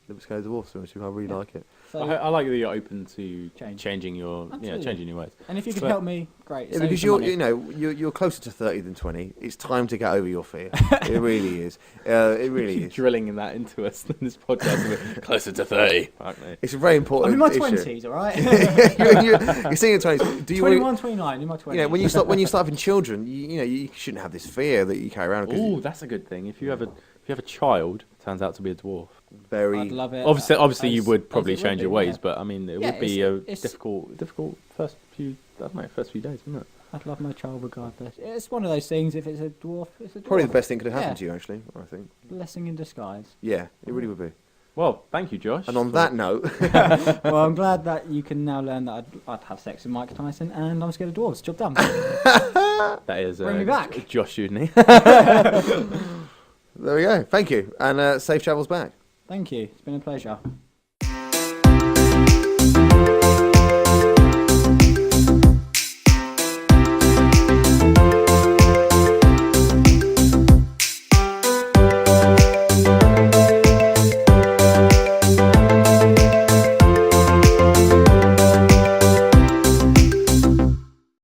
Speaker 2: Lip Scale Dwarf, so I really like it.
Speaker 3: So,
Speaker 5: I like that you're open to
Speaker 3: Change.
Speaker 5: changing your
Speaker 3: Absolutely.
Speaker 5: changing your ways.
Speaker 3: and if you could
Speaker 5: But-
Speaker 3: help me, great.
Speaker 2: Yeah,
Speaker 3: save
Speaker 2: because
Speaker 3: some money.
Speaker 2: you're closer to 30 than 20. It's time to get over your fear. It really is. It really
Speaker 5: Keep
Speaker 2: is.
Speaker 5: drilling in into us in this podcast. We're closer to 30. Fuck me.
Speaker 2: It's a very
Speaker 3: I'm
Speaker 2: important
Speaker 3: in my
Speaker 2: issue.
Speaker 3: 20s, all right?
Speaker 2: you're seeing your 20s. Do you
Speaker 3: 21, 29, in my 20s.
Speaker 2: You know, when you start having children, you shouldn't have this fear that you carry around. 'Cause
Speaker 5: Oh, that's a good thing. If you have a child, turns out to be a dwarf.
Speaker 2: very.
Speaker 3: I'd love it.
Speaker 5: Obviously, you
Speaker 3: as-
Speaker 5: would
Speaker 3: as
Speaker 5: probably
Speaker 3: it would
Speaker 5: change
Speaker 3: be,
Speaker 5: your ways,
Speaker 3: yeah.
Speaker 5: but I mean, it
Speaker 3: Yeah,
Speaker 5: would be a
Speaker 3: it's-
Speaker 5: difficult first few days, wouldn't it?
Speaker 3: I'd love my child regardless. It's one of those things. If it's a dwarf, it's a dwarf.
Speaker 2: Probably the best thing could have happened
Speaker 3: Yeah.
Speaker 2: to you, actually. I think.
Speaker 3: Blessing in disguise.
Speaker 2: Yeah, it really would be.
Speaker 5: Well, thank you, Josh.
Speaker 2: And on that note,
Speaker 3: Well, I'm glad that you can now learn that I'd have sex with Mike Tyson, and I'm scared of dwarves. Job done.
Speaker 5: that is
Speaker 3: Bring me back.
Speaker 5: Josh Udney.
Speaker 2: there we go. Thank you, and safe travels back.
Speaker 3: Thank you. It's been a pleasure.